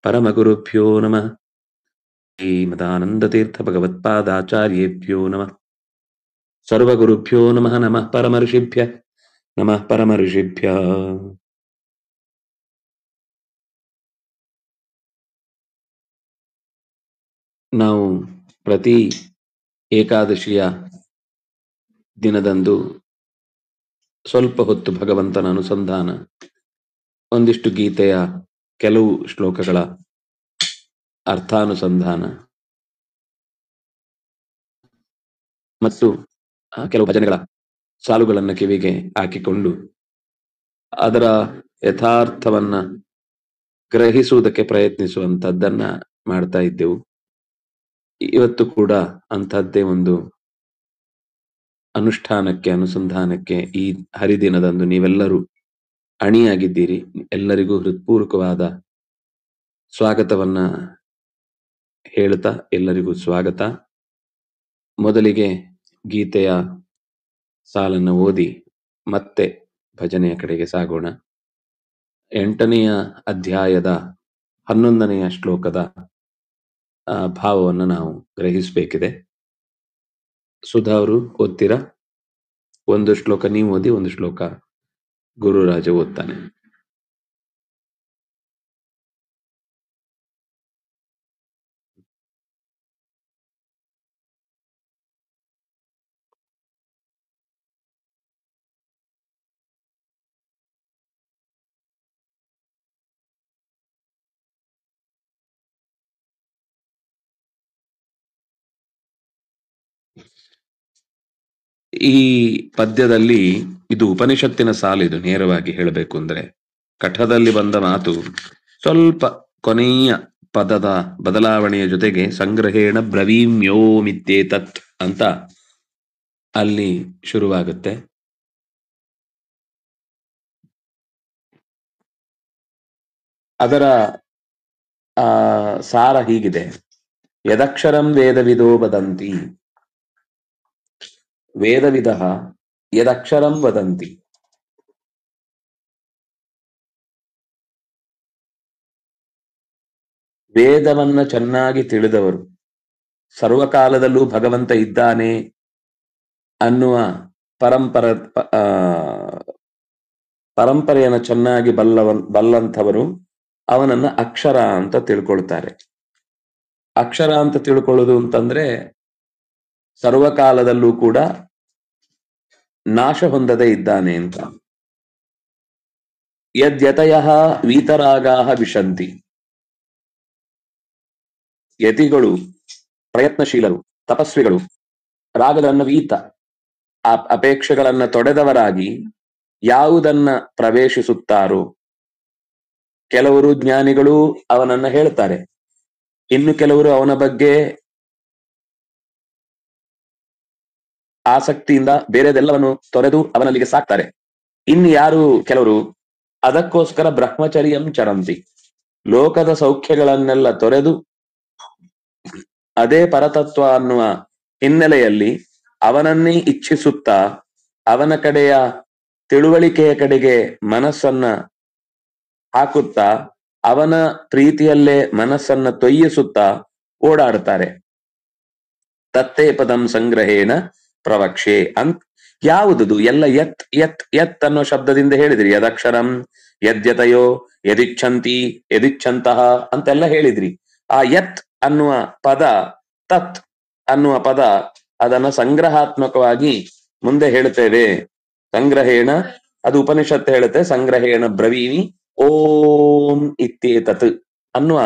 ಪರಮಗುರುಭ್ಯೋ ನಮಃ. ಶ್ರೀಮದಾನಂದತೀರ್ಥ ಭಗವತ್ಪಾದಾಚಾರ್ಯೇಭ್ಯೋ ನಮಃ. ಸರ್ವಗುರುಭ್ಯೋ ನಮಃ. ನಮಃ ಪರಮಋಷಿಭ್ಯ. ನಮಃ ಪರಮಋಷಿಭ್ಯ. ನಾವು ಪ್ರತಿ ಏಕಾದಶಿಯ ದಿನದಂದು ಸ್ವಲ್ಪ ಹೊತ್ತು ಭಗವಂತನ ಅನುಸಂಧಾನ, ಒಂದಿಷ್ಟು ಗೀತೆಯ ಕೆಲವು ಶ್ಲೋಕಗಳ ಅರ್ಥಾನುಸಂಧಾನ ಮತ್ತು ಕೆಲವು ಭಜನೆಗಳ ಸಾಲುಗಳನ್ನ ಕಿವಿಗೆ ಹಾಕಿಕೊಂಡು ಅದರ ಯಥಾರ್ಥವನ್ನ ಗ್ರಹಿಸುವುದಕ್ಕೆ ಪ್ರಯತ್ನಿಸುವಂತದ್ದನ್ನ ಮಾಡ್ತಾ ಇದ್ದೆವು. ಇವತ್ತು ಕೂಡ ಅಂಥದ್ದೇ ಒಂದು ಅನುಷ್ಠಾನಕ್ಕೆ, ಅನುಸಂಧಾನಕ್ಕೆ ಈ ಹರಿದಿನದಂದು ನೀವೆಲ್ಲರೂ ಅಣಿಯಾಗಿದ್ದೀರಿ. ಎಲ್ಲರಿಗೂ ಹೃತ್ಪೂರ್ವಕವಾದ ಸ್ವಾಗತವನ್ನ ಹೇಳ್ತಾ ಎಲ್ಲರಿಗೂ ಸ್ವಾಗತ. ಮೊದಲಿಗೆ ಗೀತೆಯ ಸಾಲನ್ನು ಓದಿ ಮತ್ತೆ ಭಜನೆಯ ಕಡೆಗೆ ಸಾಗೋಣ. 8ನೆಯ ಅಧ್ಯಾಯದ 11ನೆಯ ಶ್ಲೋಕದ ಭಾವವನ್ನು ನಾವು ಗ್ರಹಿಸಬೇಕಿದೆ. ಸುಧಾ ಅವರು ಓದ್ತೀರಾ? ಒಂದು ಶ್ಲೋಕ ನೀವು ಓದಿ, ಒಂದು ಶ್ಲೋಕ ಗುರುರಾಜ ಓದ್ತಾನೆ. ಈ ಪದ್ಯದಲ್ಲಿ ಇದು ಉಪನಿಷತ್ತಿನ ಸಾಲಿದು. ನೇರವಾಗಿ ಹೇಳಬೇಕು ಅಂದ್ರೆ ಕಠದಲ್ಲಿ ಬಂದ ಮಾತು ಸ್ವಲ್ಪ ಕೊನೆಯ ಪದದ ಬದಲಾವಣೆಯ ಜೊತೆಗೆ ಸಂಗ್ರಹೇಣ ಬ್ರವೀಮ್ಯೋಮಿತ್ಯೇತತ್ ಅಂತ ಅಲ್ಲಿ ಶುರುವಾಗುತ್ತೆ. ಅದರ ಸಾರ ಹೀಗಿದೆ: ಯದಕ್ಷರಂ ವೇದವಿದೋ ವದಂತಿ, ವೇದವಿದಃ ಯದಕ್ಷರಂ ವದಂತಿ. ವೇದವನ್ನ ಚೆನ್ನಾಗಿ ತಿಳಿದವರು, ಸರ್ವಕಾಲದಲ್ಲೂ ಭಗವಂತ ಇದ್ದಾನೆ ಅನ್ನುವ ಪರಂಪರೆಯನ್ನು ಚೆನ್ನಾಗಿ ಬಲ್ಲಂಥವರು ಅವನನ್ನ ಅಕ್ಷರ ಅಂತ ತಿಳ್ಕೊಳ್ತಾರೆ. ಅಕ್ಷರ ಅಂತ ತಿಳ್ಕೊಳ್ಳೋದು ಅಂತಂದ್ರೆ ಸರ್ವಕಾಲದಲ್ಲೂ ಕೂಡ ನಾಶ ಹೊಂದದೇ ಇದ್ದಾನೆ ಅಂತ. ಯದ್ಯತಯಃ ವೀತರಾಗಾಹ ವಿಶಂತಿ. ಯತಿಗಳು, ಪ್ರಯತ್ನಶೀಲರು, ತಪಸ್ವಿಗಳು ರಾಗದನ್ನ ವೀತ ಅಪೇಕ್ಷೆಗಳನ್ನ ತೊಡೆದವರಾಗಿ ಯಾವುದನ್ನ ಪ್ರವೇಶಿಸುತ್ತಾರೋ, ಕೆಲವರು ಜ್ಞಾನಿಗಳು ಅವನನ್ನ ಹೇಳ್ತಾರೆ, ಇನ್ನು ಕೆಲವರು ಅವನ ಬಗ್ಗೆ ಆಸಕ್ತಿಯಿಂದ ಬೇರೆದೆಲ್ಲವನ್ನು ತೊರೆದು ಅವನಲ್ಲಿಗೆ ಸಾಕ್ತಾರೆ. ಇನ್ನು ಯಾರು ಕೆಲವರು ಅದಕ್ಕೋಸ್ಕರ ಬ್ರಹ್ಮಚರ್ಯಂ ಚರಂತಿ, ಲೋಕದ ಸೌಖ್ಯಗಳನ್ನೆಲ್ಲ ತೊರೆದು ಅದೇ ಪರತತ್ವ ಅನ್ನುವ ಹಿನ್ನೆಲೆಯಲ್ಲಿ ಅವನನ್ನೇ ಇಚ್ಛಿಸುತ್ತಾ ಅವನ ಕಡೆಯ ತಿಳುವಳಿಕೆಯ ಕಡೆಗೆ ಮನಸ್ಸನ್ನ ಹಾಕುತ್ತಾ ಅವನ ಪ್ರೀತಿಯಲ್ಲೇ ಮನಸ್ಸನ್ನ ತೊಯ್ಯಿಸುತ್ತಾ ಓಡಾಡ್ತಾರೆ. ತತ್ತೇ ಪದಂ ಸಂಗ್ರಹೇಣ ಪ್ರವಕ್ಷೆ ಅಂತ ಯಾವುದುದು ಎಲ್ಲ ಯತ್ ಯತ್ ಯತ್ ಅನ್ನೋ ಶಬ್ದದಿಂದ ಹೇಳಿದ್ರಿ. ಯದಕ್ಷರಂ, ಯದ್ಯತಯೋ, ಯದಿಚ್ಛಂತಿ, ಯದಿಚ್ಛಂತಹ ಅಂತೆಲ್ಲ ಹೇಳಿದ್ರಿ. ಆ ಯತ್ ಅನ್ನುವ ಪದ, ತತ್ ಅನ್ನುವ ಪದ, ಅದನ್ನ ಸಂಗ್ರಹಾತ್ಮಕವಾಗಿ ಮುಂದೆ ಹೇಳ್ತೇವೆ. ಸಂಗ್ರಹೇಣ, ಅದು ಉಪನಿಷತ್ತು ಹೇಳುತ್ತೆ, ಸಂಗ್ರಹೇಣ ಬ್ರವೀಮಿ ಓಂ ಇತ್ಯೇತತ್ ಅನ್ನುವ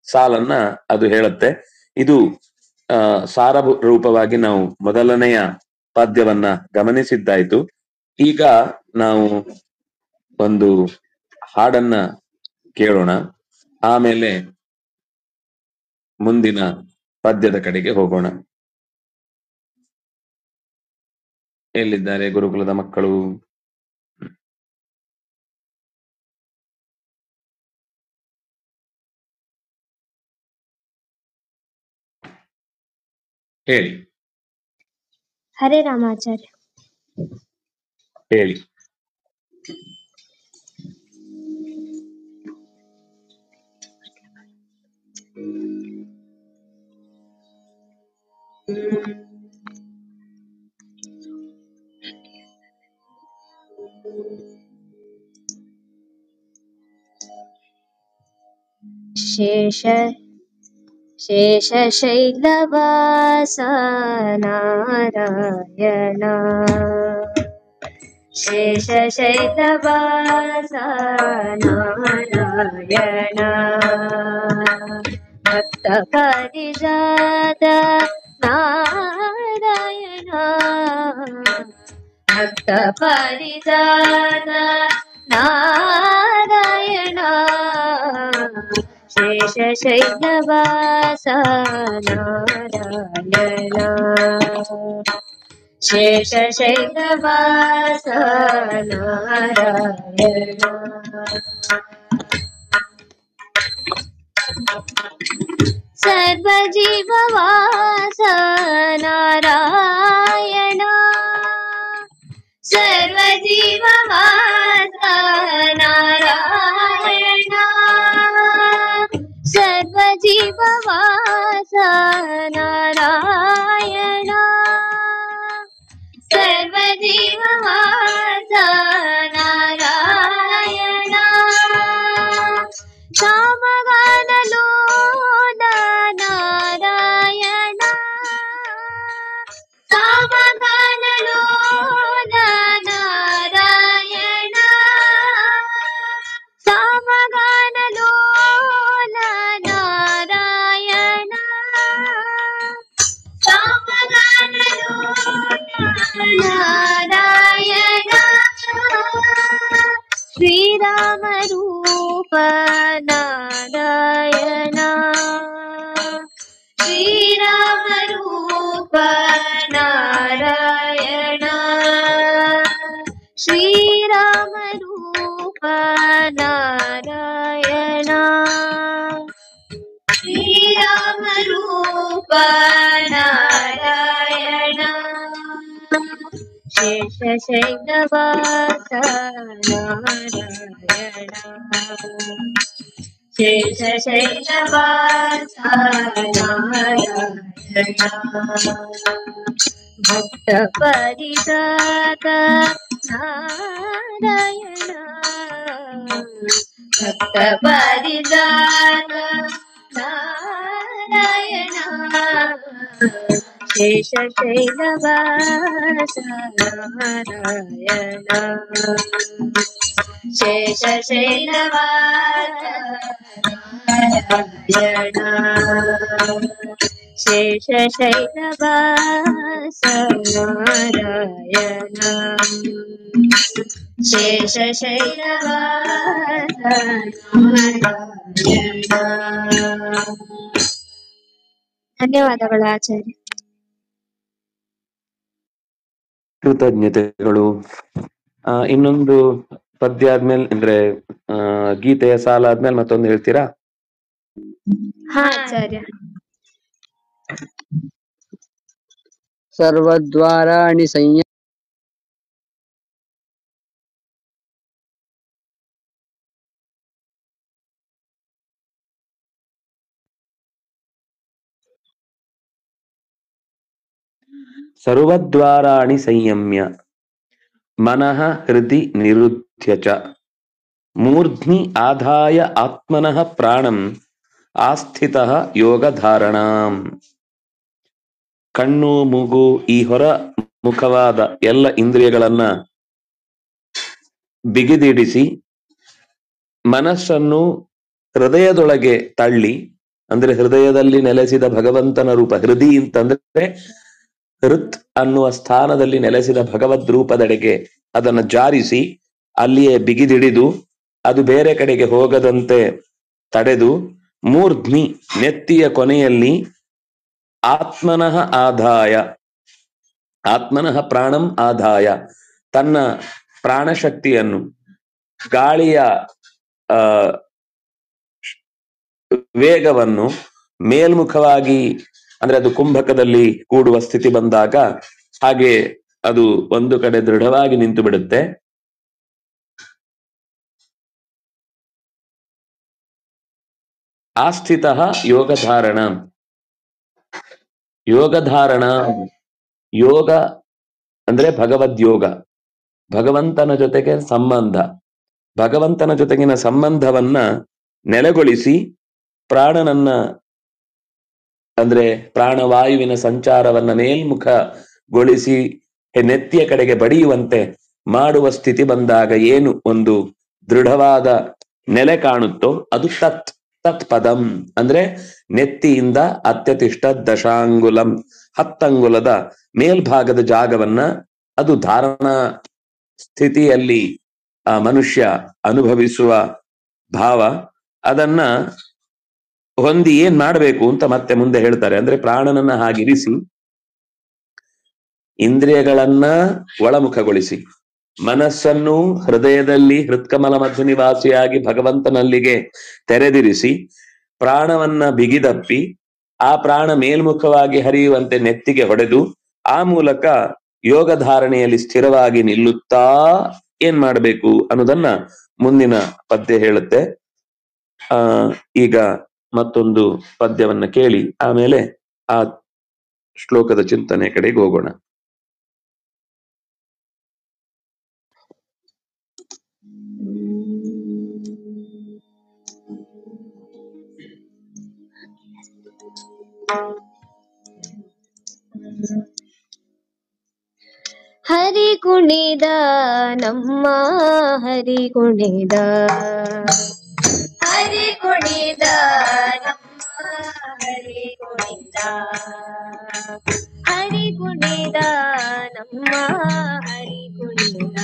ಸಾಲನ್ನ ಅದು ಹೇಳುತ್ತೆ. ಇದು ಸಾರ ರೂಪವಾಗಿ ನಾವು ಮೊದಲನೆಯ ಪದ್ಯವನ್ನ ಗಮನಿಸಿದ್ದಾಯ್ತು. ಈಗ ನಾವು ಒಂದು ಹಾಡನ್ನ ಕೇಳೋಣ, ಆಮೇಲೆ ಮುಂದಿನ ಪದ್ಯದ ಕಡೆಗೆ ಹೋಗೋಣ. ಎಲ್ಲಿದ್ದಾರೆ ಗುರುಕುಲದ ಮಕ್ಕಳು? ಹೇಳಿ. ಹರೇ ರಾಮಾಚಾರ್ಯ. ಹೇಳಿ. ಶೇಷಶೈಲವಾಸ ನಾರಾಯಣ ಶೇಷಶೈಲವಾಸ ನಾರಾಯಣ ಭಕ್ತ ಪರಿಜಾತ ನಾರಾಯಣ ಭಕ್ತ ಪರಿಜಾತ ನಾರಾಯಣ ಶೇಷಶೈಲವಾಸ ನಾರಾಯಣ ಶೇಷಶೈಲವಾಸ ನಾರಾಯಣ ಸರ್ವಜೀವವಾಸ ನಾರಾಯಣ ಸರ್ವಜೀವವಾಸ ನಾರಾಯಣ ಸರ್ವಜೀವವಾಸ ನಾರಾಯಣ ಸರ್ವಜೀವವಾಸ ನಾರಾಯಣ ಸಾಮಗಾನಲೋಲ ನಾರಾಯಣ ಸಾಮಗಾನಲೋಲ ನಾರಾಯಣ ಸಾಮಗಾನಲೋಲ ನಾರಾಯಣ ನಾರಾಯಣ ಶ್ರೀರಾಮ ರೂಪ ನಾರಾಯಣ ಶ್ರೀರಾಮ ರೂಪ ನಾರಾಯಣ ಶ್ರೀರಾಮ ರೂಪ ನಾರಾಯಣ ಶ್ರೀರಾಮ ರೂಪ ನಾರಾಯಣ ಶೇಷಶೈಲವಾಸ ನಾರಾಯಣ ಶೇಷಶೈಲವಾಸ ನಾರಾಯಣ ಭಕ್ತ ಪರಿಜಾತ ನಾರಾಯಣ ಭಕ್ತ ಪರಿಜಾತ ನಾರಾಯಣ ಶೇಷಶೈಲವಾಸ ನಾರಾಯಣ ಶೇಷಶೈಲವಾಸ ನಾರಾಯಣ ಶೇಷಶೈಲವಾಸ ನಾರಾಯಣ ಶೇಷಶೈಲವಾಸ ನಾರಾಯಣ. ಧನ್ಯವಾದಗಳು ಆಚಾರ್ಯ. ಕೃತಜ್ಞತೆಗಳು. ಇನ್ನೊಂದು ಪದ್ಯ ಆದ್ಮೇಲೆ ಅಂದ್ರೆ ಗೀತೆಯ ಸಾಲ ಆದ್ಮೇಲೆ ಮತ್ತೊಂದು ಹೇಳ್ತೀರಾ? ಹಾ ಆಚಾರ್ಯ. ಸರ್ವದ್ವಾರಾಣಿ ಸಂಯ ಸರ್ವದ್ವಾರಾಣಿ ಸಂಯಮ್ಯ ಮನಃ ಹೃದಿ ನಿರುದ್ಧ್ಯ ಚ ಮೂರ್ಧ್ನಿ ಆದಾಯ ಆತ್ಮನಃ ಪ್ರಾಣಂ ಆಸ್ಥಿತಃ ಯೋಗಧಾರಣಾಂ. ಕಣ್ಣು, ಮೂಗು, ಈ ಹೊರ ಮುಖವಾದ ಎಲ್ಲ ಇಂದ್ರಿಯಗಳನ್ನ ಬಿಗಿದಿಡಿಸಿ ಮನಸ್ಸನ್ನು ಹೃದಯದೊಳಗೆ ತಳ್ಳಿ, ಅಂದ್ರೆ ಹೃದಯದಲ್ಲಿ ನೆಲೆಸಿದ ಭಗವಂತನ ರೂಪ, ಹೃದಿ ಅಂತಂದ್ರೆ ಹೃತ್ ಅನ್ನುವ ಸ್ಥಾನದಲ್ಲಿ ನೆಲೆಸಿದ ಭಗವದ್ ರೂಪದೆಡೆಗೆ ಅದನ್ನು ಜಾರಿಸಿ ಅಲ್ಲಿಯೇ ಬಿಗಿದಿಡಿದು ಅದು ಬೇರೆ ಕಡೆಗೆ ಹೋಗದಂತೆ ತಡೆದು ಮೂರ್ಧ್ನಿ ನೆತ್ತಿಯ ಕೊನೆಯಲ್ಲಿ ಆತ್ಮನಃ ಆದಾಯ, ಆತ್ಮನಃ ಪ್ರಾಣಂ ಆದಾಯ, ತನ್ನ ಪ್ರಾಣಶಕ್ತಿಯನ್ನು ಗಾಳಿಯ ವೇಗವನ್ನು ಮೇಲ್ಮುಖವಾಗಿ, ಅಂದ್ರೆ ಅದು ಕುಂಭಕದಲ್ಲಿ ಕೂಡುವ ಸ್ಥಿತಿ ಬಂದಾಗ ಹಾಗೆ ಅದು ಒಂದು ಕಡೆ ದೃಢವಾಗಿ ನಿಂತು ಬಿಡುತ್ತೆ. ಆಸ್ಥಿತಃ ಯೋಗಧಾರಣ. ಯೋಗಧಾರಣ, ಯೋಗ ಅಂದ್ರೆ ಭಗವದ್ಯೋಗ, ಭಗವಂತನ ಜೊತೆಗೆ ಸಂಬಂಧ. ಭಗವಂತನ ಜೊತೆಗಿನ ಸಂಬಂಧವನ್ನ ನೆಲೆಗೊಳಿಸಿ ಪ್ರಾಣನನ್ನ ಅಂದ್ರೆ ಪ್ರಾಣವಾಯುವಿನ ಸಂಚಾರವನ್ನ ಮೇಲ್ಮುಖಗೊಳಿಸಿ ನೆತ್ತಿಯ ಕಡೆಗೆ ಬಡಿಯುವಂತೆ ಮಾಡುವ ಸ್ಥಿತಿ ಬಂದಾಗ ಏನು ಒಂದು ದೃಢವಾದ ನೆಲೆ ಕಾಣುತ್ತೋ ಅದು ತತ್ಪದಂ. ಅಂದ್ರೆ ನೆತ್ತಿಯಿಂದ ಅತ್ಯತಿಷ್ಠ ದಶಾಂಗುಲಂ, 10 ಅಂಗುಲದ ಮೇಲ್ಭಾಗದ ಜಾಗವನ್ನ ಅದು ಧಾರಣಾ ಸ್ಥಿತಿಯಲ್ಲಿ ಆ ಮನುಷ್ಯ ಅನುಭವಿಸುವ ಭಾವ. ಅದನ್ನ ಹೊಂದಿ ಏನ್ ಮಾಡ್ಬೇಕು ಅಂತ ಮತ್ತೆ ಮುಂದೆ ಹೇಳ್ತಾರೆ. ಅಂದ್ರೆ ಪ್ರಾಣನನ್ನ ಹಾಗಿರಿಸಿ ಇಂದ್ರಿಯಗಳನ್ನ ಒಳಮುಖಗೊಳಿಸಿ ಮನಸ್ಸನ್ನು ಹೃದಯದಲ್ಲಿ ಹೃತ್ಕಮಲ ಮಧ್ಯ ನಿವಾಸಿಯಾಗಿ ಭಗವಂತನಲ್ಲಿಗೆ ತೆರೆದಿರಿಸಿ ಪ್ರಾಣವನ್ನ ಬಿಗಿದಪ್ಪಿ ಆ ಪ್ರಾಣ ಮೇಲ್ಮುಖವಾಗಿ ಹರಿಯುವಂತೆ ನೆತ್ತಿಗೆ ಹೊಡೆದು ಆ ಮೂಲಕ ಯೋಗ ಧಾರಣೆಯಲ್ಲಿ ಸ್ಥಿರವಾಗಿ ನಿಲ್ಲುತ್ತಾ ಏನ್ ಮಾಡ್ಬೇಕು ಅನ್ನೋದನ್ನ ಮುಂದಿನ ಪದ್ಯ ಹೇಳುತ್ತೆ. ಈಗ ಮತ್ತೊಂದು ಪದ್ಯವನ್ನ ಕೇಳಿ ಆಮೇಲೆ ಆ ಶ್ಲೋಕದ ಚಿಂತನೆ ಕಡೆಗೆ ಹೋಗೋಣ. ಹರಿ ಕುಣಿದ ನಮ್ಮ ಹರಿ ಕುಣಿದ, ಹರಿ ಕುಣಿದ ನಮ್ಮ ಹರಿ ಕುಣಿದ, ಹರಿ ಕುಣಿದ ನಮ್ಮ ಹರಿ ಕುಣಿದ,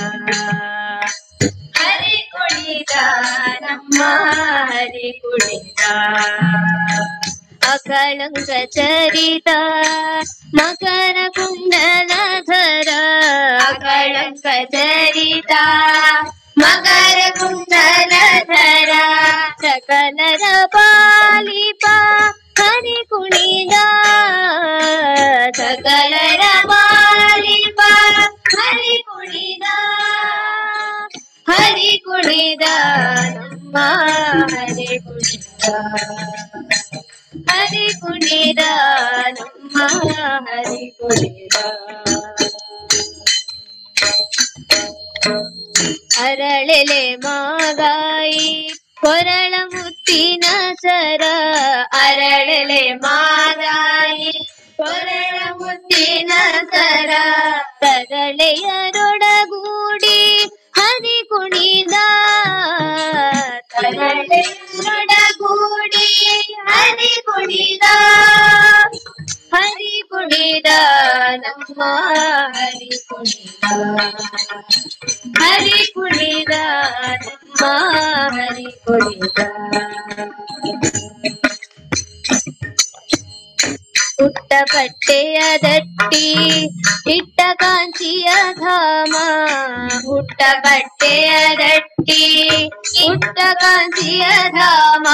ಹರಿ ಕುಣಿದ ನಮ್ಮ ಹರಿ ಕುಣಿದ. ಅಕಳಂಕ ಚರಿತ ಮಕರ ಕುಂಡಲಧರ, ಅಕಳಂಕ ಚರಿತ ಮಕರ ಕುಂಡಲಧರ, ಸಕಲರ ಪಾಲಿಪ ಹರಿ ಕುಣಿದ, ಸಕಲರ ಪಾಲಿಪ ಹರಿ ಕುಣಿದ, ಹರಿ ಕುಣಿದ ನಮ್ಮ ಹರಿ ಕುಣಿದ, ಹರಿ ಕುಣಿದ ನಮ್ಮ ಹರಿ ಕುಣಿದ. ಅರಳೆಲೆ ಮಾಗಾಯಿ ಕೊರಳ ಮುತ್ತಿನ ಸರ, ಅರಳೆಲೆ ಮಾಗಾಯಿ ಕೊರಳ ಮುತ್ತಿನ ಸರ, ತರಳೆಯರೊಡಗೂಡಿ ಹರಿ ಕುಣಿದ, ತರಳೆಯರೊಡಗೂಡಿ ಹರಿ ಕುಣಿದ, ಹರಿ ಕುಣಿದ ನಮ್ಮ ಹರಿ ಕುಣಿದ, ಹರಿ ಕುಣಿದ ನಮ್ಮ ಹರಿ ಕುಣಿದ. ಪುಟ್ಟ ಪಟ್ಟೆಯ ದಟ್ಟಿ ಇಟ್ಟ ಕಾಂಚಿಯ ಧಾಮ, ಪುಟ್ಟ ಪಟ್ಟೆಯ ದಟ್ಟಿ ಇಟ್ಟ ಕಾಂಚಿಯ ಧಾಮ,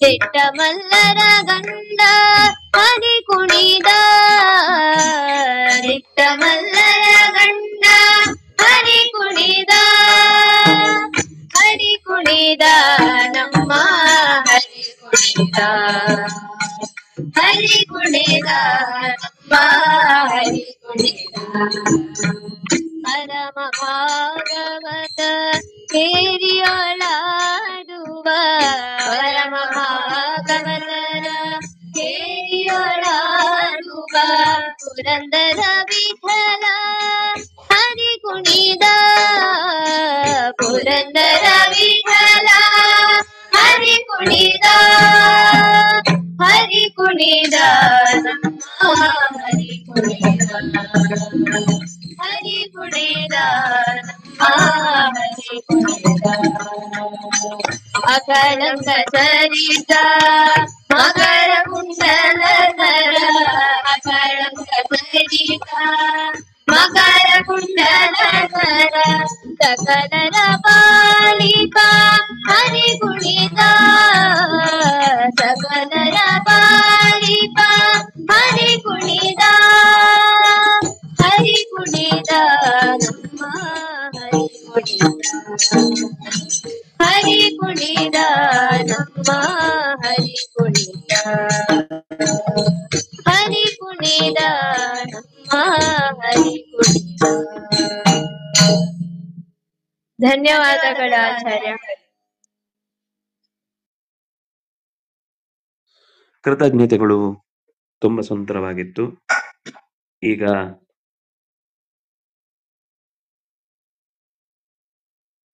ದಿಟ್ಟ ಮಲ್ಲರ ಗಂಡ ಹರಿ ಕುಣಿದ, ದಿಟ್ಟ ಮಲ್ಲರ ಗಂಡ ಹರಿ ಕುಣಿದ, ಹರಿ ಕುಣಿದ ನಮ್ಮ ಹರಿ ಕುಣಿದ, ಹರಿ ಕುಣಿದ ನಮ್ಮ ಹರಿ ಕುಣಿದ. ಪರಮ ಭಾಗವತ ಕೇರಿಯೊಳಾಡುವ, ಪರಮ ಭಾಗವತರ ಕೇರಿಯೊಳಾಡುವ, ಪುರಂದರ ವಿಠಲ ಹರಿ ಕುಣಿದ, ಪುರಂದರ ವಿಠಲ ಹರಿ ಕುಣಿದ, ಹರಿ ಕುಣಿದ ನಮ್ಮ ಹರಿ ಕುಣಿದ, ಹರಿ ಕುಣಿದ ನಮ್ಮ ಹರಿ ಕುಣಿದ. ಅಕಳಂಕ ಚರಿತ ಮಕರ ಕುಂಡಲಧರ, ಅಕಳಂಕ ಚರಿತ ಮಕರ ಕುಂಡಲಧರ, ಸಕಲರ ಪಾಲಿಪ ಹರಿ ಕುಣಿದ, ಸಕಲರ ಪಾಲಿಪ ಹರಿ ಕುಣಿದ, ಹರಿ ಕುಣಿದ ನಮ್ಮ ಹರಿ ಕುಣಿದ, ಹರಿ ಕುಣಿದ ನಮ್ಮ ಹರಿ ಹರಿ ಕುಣಿದ ನಮ್ಮ ಹರಿ ಕುಣಿದ. ಧನ್ಯವಾದಗಳು ಆಚಾರ್ಯ. ಕೃತಜ್ಞತೆಗಳು. ತುಂಬಾ ಸುಂದರವಾಗಿತ್ತು. ಈಗ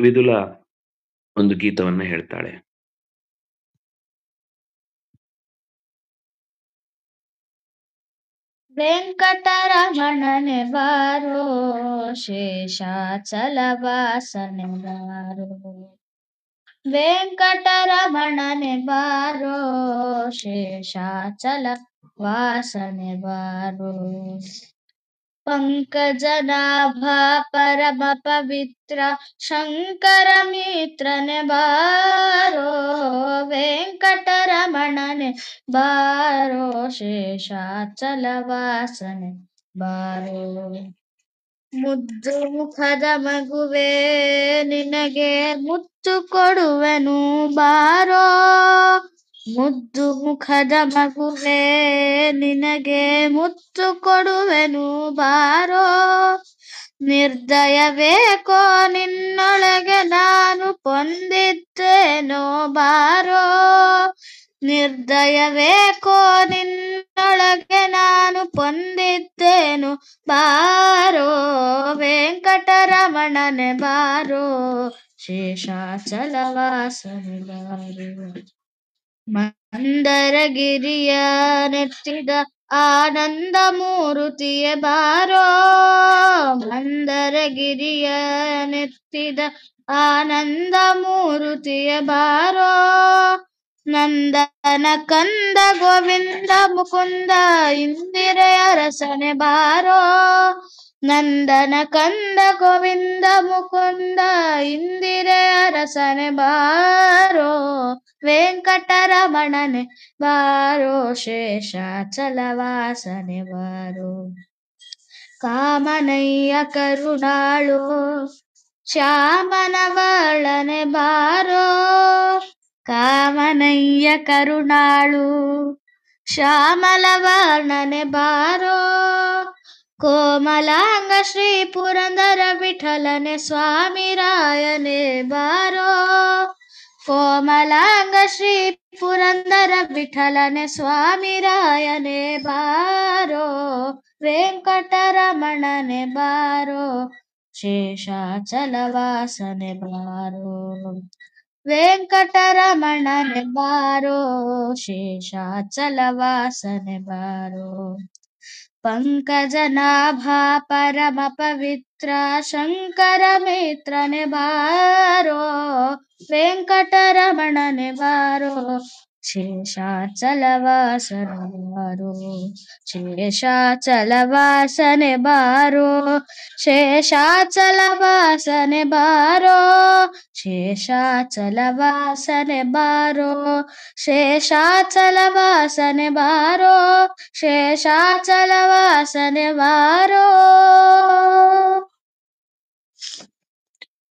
ವಿದುಲ ಒಂದು ಗೀತವನ್ನ ಹೇಳ್ತಾಳೆ. ವೆಂಕಟರಮಣನೆ ಬಾರೋ ಶೇಷಾಚಲ ವಾಸನೆ ಬಾರೋ. ವೆಂಕಟರಮಣನೆ ಬಾರೋ ಶೇಷಾಚಲ ವಾಸನೆ ಬಾರೋ. ಪಂಕಜನಾಭ ಪರಮ ಪವಿತ್ರ ಶಂಕರ ಮಿತ್ರನೆ ಬಾರೋ. ವೆಂಕಟರಮಣನೆ ಬಾರೋ ಶೇಷಾಚಲ ವಾಸನೆ ಬಾರೋ. ಮುದ್ದು ಮುಖದ ಮಗುವೆ ನಿನಗೆ ಮುತ್ತು ಕೊಡುವೆನು ಬಾರೋ. ಮುದ್ದು ಮುಖದ ಮಗುವೆ ನಿನಗೆ ಮುತ್ತು ಕೊಡುವೆನು ಬಾರೋ. ನಿರ್ದಯವೇಕೋ ನಿನ್ನೊಳಗೆ ನಾನು ಪೊಂದಿದ್ದೇನೋ ಬಾರೋ. ನಿರ್ದಯವೇಕೋ ನಿನ್ನೊಳಗೆ ನಾನು ಪೊಂದಿದ್ದೇನು ಬಾರೋ. ವೆಂಕಟರಮಣನೆ ಬಾರೋ ಶೇಷಾಚಲ ವಾಸನೆ ಬಾರೋ. ಮಂದರಗಿರಿಯ ನೆತ್ತಿದ ಆನಂದ ಮೂರುತಿಯೇ ಬಾರೋ. ಮಂದರಗಿರಿಯ ನೆತ್ತಿದ ಆನಂದ ಮೂರುತಿಯೇ ಬಾರೋ. ನಂದನ ಕಂದ ಗೋವಿಂದ ಮುಕುಂದ ಇಂದಿರೆಯ ರಸನೆ ಬಾರೋ. ನಂದನ ಕಂದ ಗೋವಿಂದ ಮುಕುಂದ ಇಂದಿರೆಯ ರಸನೆ ಬಾರೋ. ವೆಂಕಟರಮಣನೆ ಬಾರೋ ಶೇಷಾಚಲ ವಾಸನೆ ಬಾರೋ. ಕಾಮನಯ್ಯ ಕರುಣಾಳು ಶ್ಯಾಮನ ವರ್ಣನೆ ಬಾರೋ. ಕಾಮನಯ್ಯ ಕರುಣಾಳು ಶ್ಯಾಮಲ ವರ್ಣನೆ ಬಾರೋ. ಕೋಮಲಾಂಗ ಶ್ರೀ ಪುರಂದರ ವಿಠಲನೆ ಸ್ವಾಮಿ ರಾಯನೇ ಬಾರೋ. ಕೋಮಲಾಂಗ ಶ್ರೀ ಪುರಂದರ ವಿಠಲನೆ ಸ್ವಾಮಿ ರಾಯನೇ ಬಾರೋ. ವೆಂಕಟರಮಣನೆ ಬಾರೋ ಶೇಷಾಚಲ ವಾಸನೆ ಬಾರೋ. ವೆಂಕಟರಮಣನೆ ಬಾರೋ ಶೇಷಾಚಲ ವಾಸನೆ ಬಾರೋ. ಪಂಕಜನಾಭ ಪರಮ ಪವಿತ್ರ ಶಂಕರ ಮಿತ್ರನೆ ಬಾರೋ. ವೆಂಕಟರಮಣನೆ ಬಾರೋ ಶೇಷಾಚಲ ವಾಸನೆ ಬಾರೋ. ಶೇಷಾಚಲ ವಾಸನೆ ಬಾರೋ. ಶೇಷಾಚಲ ವಾಸನೆ ಬಾರೋ. ಶೇಷಾಚಲ ವಾಸನೆ ಬಾರೋ. ಶೇಷಾಚಲ ವಾಸನೆ ಬಾರೋ. ಶೇಷಾಚಲ ವಾಸನೆ ಬಾರೋ.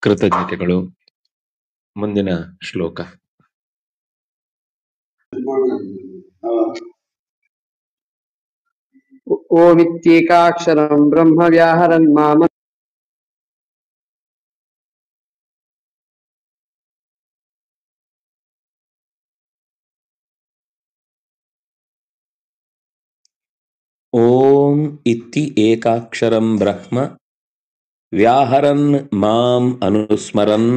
ಕೃತಜ್ಞತೆಗಳು. ಮುಂದಿನ ಶ್ಲೋಕ. ಓಮಿತ್ಯೇಕಾಕ್ಷರಂ ಬ್ರಹ್ಮ ವ್ಯಾಹರನ್ ಮಾಮ ಓಂ ಇತ್ತಿ ಏಕಾಕ್ಷರಂ ಬ್ರಹ್ಮ ವ್ಯಾಹರನ್ ಮಾಂ ಅನುಸ್ಮರನ್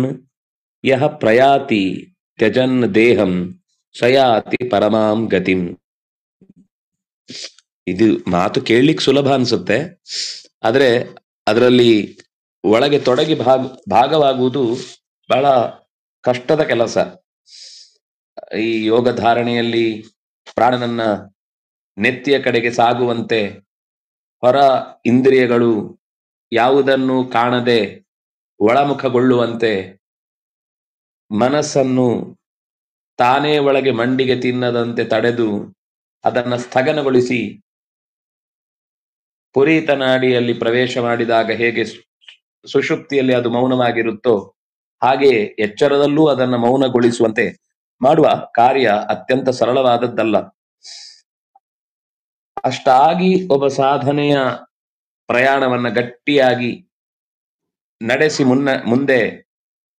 ಯಹ ಪ್ರಯಾತಿ ತ್ಯಜನ್ ದೇಹಂ ಸಯಾತಿ ಪರಮಾಂ ಗತಿಂ. ಇದು ಮಾತು ಕೇಳಲಿಕ್ಕೆ ಸುಲಭ ಅನ್ಸುತ್ತೆ, ಆದ್ರೆ ಅದರಲ್ಲಿ ಒಳಗೆ ತೊಡಗಿ ಭಾಗವಾಗುವುದು ಬಹಳ ಕಷ್ಟದ ಕೆಲಸ. ಈ ಯೋಗ ಧಾರಣೆಯಲ್ಲಿ ಪ್ರಾಣನನ್ನ ನೆತ್ತಿಯ ಕಡೆಗೆ ಸಾಗುವಂತೆ ಹೊರ ಇಂದ್ರಿಯಗಳು ಯಾವುದನ್ನು ಕಾಣದೆ ಒಳಮುಖಗೊಳ್ಳುವಂತೆ ಮನಸ್ಸನ್ನು ತಾನೇ ಒಳಗೆ ಮಂಡಿಗೆ ತಿನ್ನದಂತೆ ತಡೆದು ಅದನ್ನು ಸ್ಥಗನಗೊಳಿಸಿ ಪುರೀತ ನಾಡಿಯಲ್ಲಿ ಪ್ರವೇಶ ಮಾಡಿದಾಗ ಹೇಗೆ ಸುಷುಪ್ತಿಯಲ್ಲಿ ಅದು ಮೌನವಾಗಿರುತ್ತೋ ಹಾಗೆ ಎಚ್ಚರದಲ್ಲೂ ಅದನ್ನು ಮೌನಗೊಳಿಸುವಂತೆ ಮಾಡುವ ಕಾರ್ಯ ಅತ್ಯಂತ ಸರಳವಾದದ್ದಲ್ಲ. ಅಷ್ಟಾಗಿ ಒಬ್ಬ ಸಾಧನೆಯ ಪ್ರಯಾಣವನ್ನ ಗಟ್ಟಿಯಾಗಿ ನಡೆಸಿ ಮುಂದೆ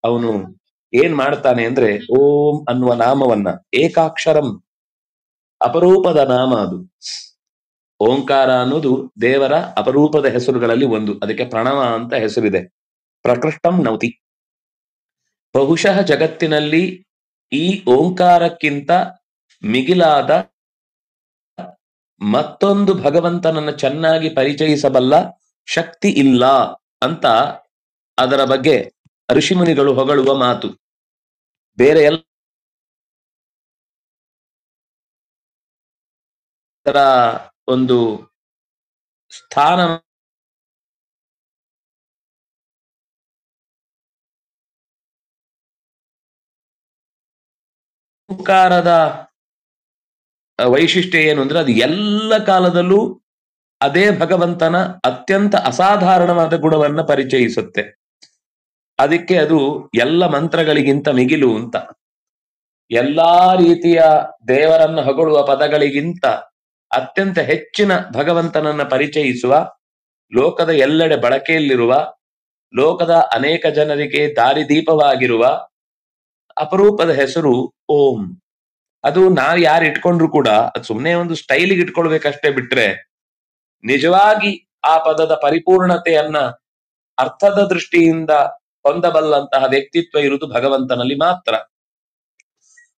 ಅವನು ಏನ್ ಮಾಡ್ತಾನೆ ಅಂದ್ರೆ ಓಂ ಅನ್ನುವ ನಾಮವನ್ನ, ಏಕಾಕ್ಷರಂ, ಅಪರೂಪದ ನಾಮ ಅದು. ಓಂಕಾರ ಅನ್ನೋದು ದೇವರ ಅಪರೂಪದ ಹೆಸರುಗಳಲ್ಲಿ ಒಂದು. ಅದಕ್ಕೆ ಪ್ರಣವ ಅಂತ ಹೆಸರಿದೆ. ಪ್ರಕೃಷ್ಟಂ ನೌತಿ. ಬಹುಶಃ ಜಗತ್ತಿನಲ್ಲಿ ಈ ಓಂಕಾರಕ್ಕಿಂತ ಮಿಗಿಲಾದ ಮತ್ತೊಂದು ಭಗವಂತನನ್ನ ಚೆನ್ನಾಗಿ ಪರಿಚಯಿಸಬಲ್ಲ ಶಕ್ತಿ ಇಲ್ಲ ಅಂತ ಅದರ ಬಗ್ಗೆ ಋಷಿಮುನಿಗಳು ಹೊಗಳುವ ಮಾತು. ಬೇರೆ ಎಲ್ಲರ ಒಂದು ಸ್ಥಾನ ಓಂಕಾರದ ವೈಶಿಷ್ಟ್ಯ ಏನು ಅಂದ್ರೆ ಅದು ಎಲ್ಲ ಕಾಲದಲ್ಲೂ ಅದೇ ಭಗವಂತನ ಅತ್ಯಂತ ಅಸಾಧಾರಣವಾದ ಗುಣವನ್ನ ಪರಿಚಯಿಸುತ್ತೆ. ಅದಕ್ಕೆ ಅದು ಎಲ್ಲ ಮಂತ್ರಗಳಿಗಿಂತ ಮಿಗಿಲು ಅಂತ. ಎಲ್ಲಾ ರೀತಿಯ ದೇವರನ್ನ ಹೊಗಳುವ ಪದಗಳಿಗಿಂತ ಅತ್ಯಂತ ಹೆಚ್ಚಿನ ಭಗವಂತನನ್ನ ಪರಿಚಯಿಸುವ, ಲೋಕದ ಎಲ್ಲೆಡೆ ಬಳಕೆಯಲ್ಲಿರುವ, ಲೋಕದ ಅನೇಕ ಜನರಿಗೆ ದಾರಿದೀಪವಾಗಿರುವ ಅಪರೂಪದ ಹೆಸರು ಓಂ. ಅದು ನಾವು ಯಾರು ಇಟ್ಕೊಂಡ್ರು ಕೂಡ ಅದು ಸುಮ್ಮನೆ ಒಂದು ಸ್ಟೈಲಿಗೆ ಇಟ್ಕೊಳ್ಬೇಕಷ್ಟೇ ಬಿಟ್ರೆ ನಿಜವಾಗಿ ಆ ಪದದ ಪರಿಪೂರ್ಣತೆಯನ್ನ ಅರ್ಥದ ದೃಷ್ಟಿಯಿಂದ ಹೊಂದಬಲ್ಲಂತಹ ವ್ಯಕ್ತಿತ್ವ ಇರುವುದು ಭಗವಂತನಲ್ಲಿ ಮಾತ್ರ.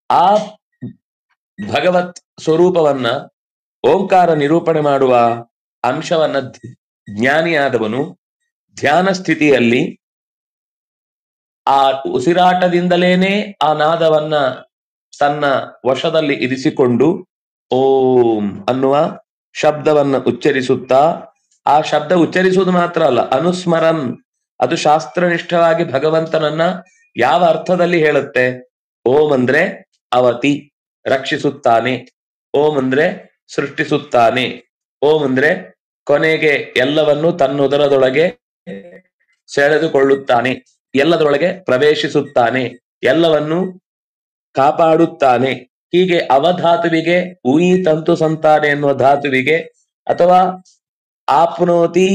ಆ ಭಗವತ್ ಸ್ವರೂಪವನ್ನ ಓಂಕಾರ ನಿರೂಪಣೆ ಮಾಡುವ ಅಂಶವನ್ನ ಜ್ಞಾನಿಯಾದವನು ಧ್ಯಾನ ಸ್ಥಿತಿಯಲ್ಲಿ ಆ ಉಸಿರಾಟದಿಂದಲೇನೆ ಆ ನಾದವನ್ನ ತನ್ನ ವಶದಲ್ಲಿ ಇರಿಸಿಕೊಂಡು ಓಂ ಅನ್ನುವ ಶಬ್ದವನ್ನ ಉಚ್ಚರಿಸುತ್ತಾ, ಆ ಶಬ್ದ ಉಚ್ಚರಿಸುವುದು ಮಾತ್ರ ಅಲ್ಲ, ಅನುಸ್ಮರನ್, ಅದು ಶಾಸ್ತ್ರನಿಷ್ಠವಾಗಿ ಭಗವಂತನನ್ನ ಯಾವ ಅರ್ಥದಲ್ಲಿ ಹೇಳುತ್ತೆ? ಓಂ ಅಂದ್ರೆ ಅವತಿ, ರಕ್ಷಿಸುತ್ತಾನೆ. ಓಂ ಅಂದ್ರೆ ಸೃಷ್ಟಿಸುತ್ತಾನೆ. ಓಂ ಅಂದ್ರೆ ಕೊನೆಗೆ ಎಲ್ಲವನ್ನು ತನ್ನುದರದೊಳಗೆ ಸೆಳೆದುಕೊಳ್ಳುತ್ತಾನೆ, ಎಲ್ಲದರೊಳಗೆ ಪ್ರವೇಶಿಸುತ್ತಾನೆ, ಎಲ್ಲವನ್ನು ಕಾಪಾಡುತ್ತಾನೆ. ಹೀಗೆ ಅವಧಾತುವಿಗೆ ಉಯಿ ತಂತು ಸಂತಾನೆ ಎನ್ನುವ ಧಾತುವಿಗೆ, ಅಥವಾ ಆಪ್ನೋತಿ,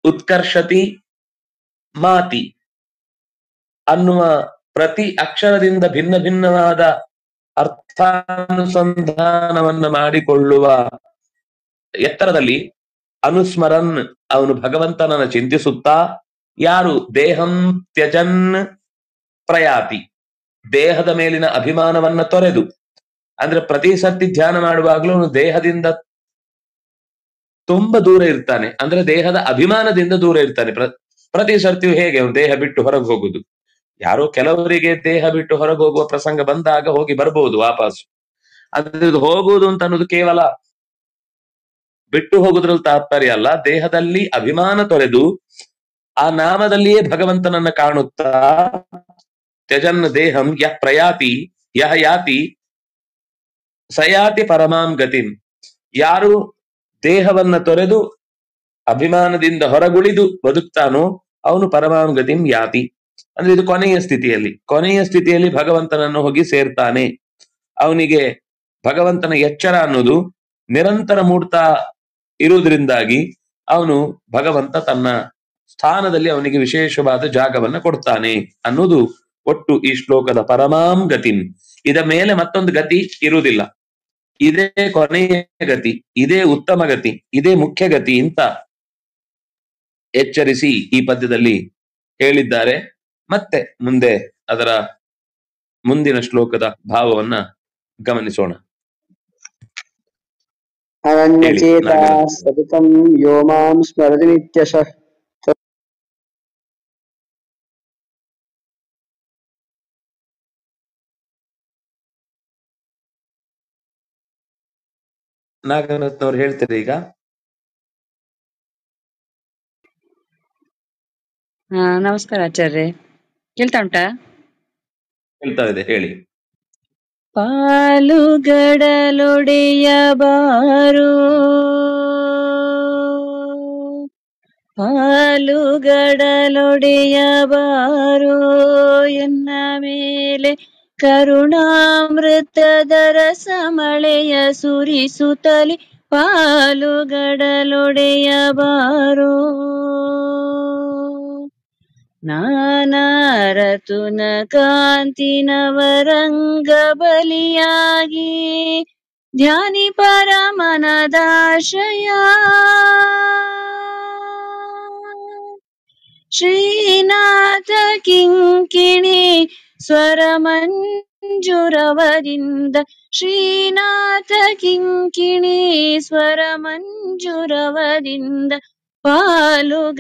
ಉತ್ಕರ್ಷತಿ, ಮಾತಿ ಅನ್ನುವ ಪ್ರತಿ ಅಕ್ಷರದಿಂದ ಭಿನ್ನ ಭಿನ್ನವಾದ ಅರ್ಥಾನುಸಂಧಾನವನ್ನ ಮಾಡಿಕೊಳ್ಳುವ ಎತ್ತರದಲ್ಲಿ ಅನುಸ್ಮರನ್, ಅವನು ಭಗವಂತನನ್ನ ಚಿಂತಿಸುತ್ತಾ, ಯಾರು ದೇಹಂ ತ್ಯಜನ್ ಪ್ರಯಾತಿ, ದೇಹದ ಮೇಲಿನ ಅಭಿಮಾನವನ್ನ ತೊರೆದು, ಅಂದ್ರೆ ಪ್ರತಿ ಸರ್ತಿ ಧ್ಯಾನ ಮಾಡುವಾಗ್ಲೂ ಅವನು ದೇಹದಿಂದ ತುಂಬಾ ದೂರ ಇರ್ತಾನೆ, ಅಂದ್ರೆ ದೇಹದ ಅಭಿಮಾನದಿಂದ ದೂರ ಇರ್ತಾನೆ. ಪ್ರತಿ ಸರ್ತಿಯು ಹೇಗೆ ಅವನು ದೇಹ ಬಿಟ್ಟು ಹೊರಗೆ ಹೋಗುದು, ಯಾರೋ ಕೆಲವರಿಗೆ ದೇಹ ಬಿಟ್ಟು ಹೊರಗೆ ಹೋಗುವ ಪ್ರಸಂಗ ಬಂದಾಗ ಹೋಗಿ ಬರ್ಬೋದು ವಾಪಸ್. ಅದ್ರ ಹೋಗುವುದು ಅಂತ ಅನ್ನೋದು ಕೇವಲ ಬಿಟ್ಟು ಹೋಗುದ್ರಲ್ಲಿ ತಾತ್ಪರ್ಯ ಅಲ್ಲ, ದೇಹದಲ್ಲಿ ಅಭಿಮಾನ ತೊರೆದು ಆ ನಾಮದಲ್ಲಿಯೇ ಭಗವಂತನನ್ನ ಕಾಣುತ್ತಾ, ತ್ಯಜನ್ ದೇಹಂ ಯಃ ಪ್ರಯಾತಿ ಯಹ ಯಾತಿ ಸಯಾತಿ ಪರಮಾಂ ಗತಿಂ, ಯಾರು ದೇಹವನ್ನ ತೊರೆದು ಅಭಿಮಾನದಿಂದ ಹೊರಗುಳಿದು ಬದುಕ್ತಾನೋ ಅವನು ಪರಮಾಂ ಗತಿಂ ಯಾತಿ. ಅಂದ್ರೆ ಇದು ಕೊನೆಯ ಸ್ಥಿತಿಯಲ್ಲಿ ಭಗವಂತನನ್ನು ಹೋಗಿ ಸೇರ್ತಾನೆ. ಅವನಿಗೆ ಭಗವಂತನ ಎಚ್ಚರ ಅನ್ನೋದು ನಿರಂತರ ಮೂಡ್ತಾ ಇರುವುದರಿಂದಾಗಿ ಅವನು ಭಗವಂತ ತನ್ನ ಸ್ಥಾನದಲ್ಲಿ ಅವನಿಗೆ ವಿಶೇಷವಾದ ಜಾಗವನ್ನ ಕೊಡ್ತಾನೆ ಅನ್ನೋದು ಒಟ್ಟು ಈ ಶ್ಲೋಕದ ಪರಮಾಂ ಗತಿಂ. ಇದ ಮೇಲೆ ಮತ್ತೊಂದು ಗತಿ ಇರುವುದಿಲ್ಲ, ಇದೇ ಕೊನೆಯ ಗತಿ, ಇದೇ ಉತ್ತಮ ಗತಿ, ಇದೇ ಮುಖ್ಯ ಗತಿ ಅಂತ ಎಚ್ಚರಿಸಿ ಈ ಪದ್ಯದಲ್ಲಿ ಹೇಳಿದ್ದಾರೆ. ಮತ್ತೆ ಮುಂದೆ ಅದರ ಮುಂದಿನ ಶ್ಲೋಕದ ಭಾವವನ್ನ ಗಮನಿಸೋಣ. ಅನನ್ಯಚೇತಾ ಸತತಂ ಯೋ ಮಾಂ ಸ್ಮರತಿ ನಿತ್ಯಶಃ. ನಾಗರತ್ನವ್ರು ಹೇಳ್ತಾರೆ ಈಗ. ನಮಸ್ಕಾರ ಆಚಾರ್ಯ, ಕೇಳ್ತಾ ಉಂಟಾ? ಹೇಳ್ತಾ ಇದೆ, ಹೇಳಿ. ಪಾಲುಗಡಲೊಡೆಯ ಬಾರು, ಪಾಲುಗಡಲೊಡೆಯ ಬಾರು, ಎನ್ನ ಮೇಲೆ ಕರುಣಾಮೃತದ ರಸಮಳೆಯ ಸುರಿಸುತ್ತಲಿ ಪಾಲುಗಡಲೊಡೆಯ ಬಾರೋ. ನಾನಾರತುನ ಕಾಂತಿ ನವರಂಗ ಬಲಿಯಾಗಿ ಧ್ಯಾನಿ ಪರಮನದಾಶಯ. ಶ್ರೀನಾಥ ಕಿಂಕಿಣಿ ಸ್ವರ ಮಂಜುರವರಿಂದ, ಶ್ರೀನಾಥ ಕಿಂಕಿಣಿ ಸ್ವರ ಮಂಜುರವರಿಂದ ಪಾಲುಗಡಲೊಡೆಯ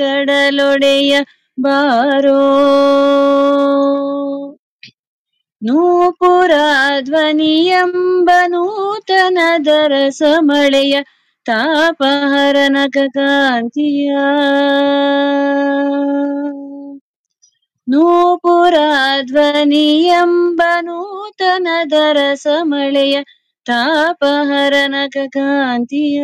ಬಾರೋ. ನೂಪುರಾಧ್ವನಿಯೆಂಬ ನೂತನದರ ಸಮಳೆಯ ತಾಪಹರನಕ ಕಾಂತಿಯ. ನೂಪುರಾಧ್ವನಿಯೆಂಬ ನೂತನದರ ಸಮಳೆಯ ತಾಪಹರನಕ ಕಾಂತಿಯ.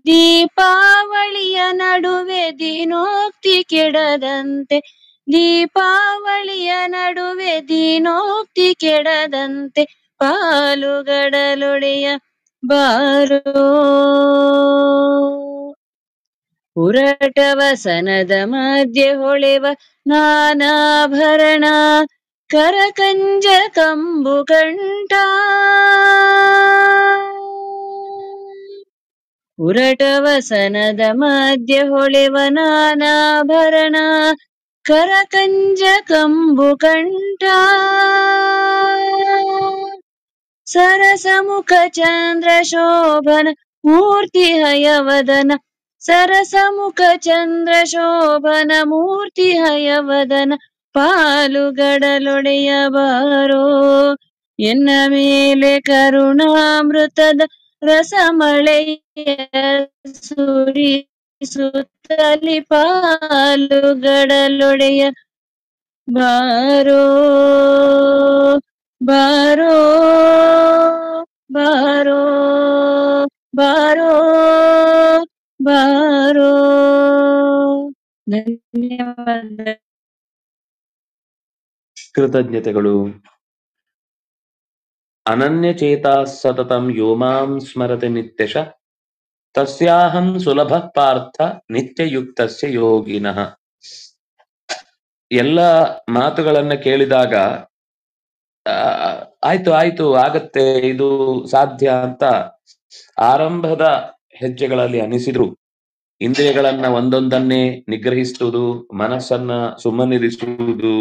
ದೀಪಾವಳಿಯ ನಡುವೆ ದೀನೋಕ್ತಿ ಕೆಡದಂತೆ, ದೀಪಾವಳಿಯ ನಡುವೆ ದೀನೋಕ್ತಿ ಕೆಡದಂತೆ ಪಾಲುಗಡಲೊಡೆಯ ಬಾರೋ. ಪುರಟವಸನದ ಮಧ್ಯೆ ಹೊಳೆವ ನಾನಾಭರಣ ಕರಕಂಜ ಕಂಬು ಕಂಠ. ಪುರಟವಸನದ ಮಧ್ಯೆ ಹೊಳೆವ ನಾನಾಭರಣ ಕರಕಂಜ ಕಂಬು ಕಂಠ. ಸರಸಮುಖ ಚಂದ್ರ ಶೋಭನ ಮೂರ್ತಿ ಹಯವದನ, ಸರಸಮುಖ ಚಂದ್ರ ಶೋಭನ ಮೂರ್ತಿ ಹಯವದನ ಪಾಲುಗಡಲೊಡೆಯ ಬಾರೋ. ಎನ್ನ ಮೇಲೆ ಕರುಣಾಮೃತದ ರಸಮಳೆಯ ಸುರಿಸುತ್ತಲಿ ಪಾಲುಗಡಲೊಡೆಯ ಬಾರೋ. ಬಾರೋ ಬಾರೋ ಬಾರೋ ಬಾರೋ. ಧನ್ಯವಾದ. ಕೃತಜ್ಞತೆಗಳು. ಅನನ್ಯಚೇತಾ ಸತತಂ ಯೋ ಮಾಂ ಸ್ಮರತಿ ನಿತ್ಯಶ ತಸ್ಯಾಹಂ ಸುಲಭ ಪಾರ್ಥ ನಿತ್ಯಯುಕ್ತಸ್ಯ ಯೋಗಿನಃ. ಎಲ್ಲ ಮಾತುಗಳನ್ನ ಕೇಳಿದಾಗ ಆಯ್ತು ಆಗತ್ತೆ, ಇದು ಸಾಧ್ಯ ಅಂತ ಆರಂಭದ ಹೆಜ್ಜೆಗಳಲ್ಲಿ ಅನಿಸಿದ್ರು, ಇಂದ್ರಿಯಗಳನ್ನ ಒಂದೊಂದನ್ನೇ ನಿಗ್ರಹಿಸುವುದು, ಮನಸ್ಸನ್ನ ಸುಮ್ಮನಿರಿಸುವುದು,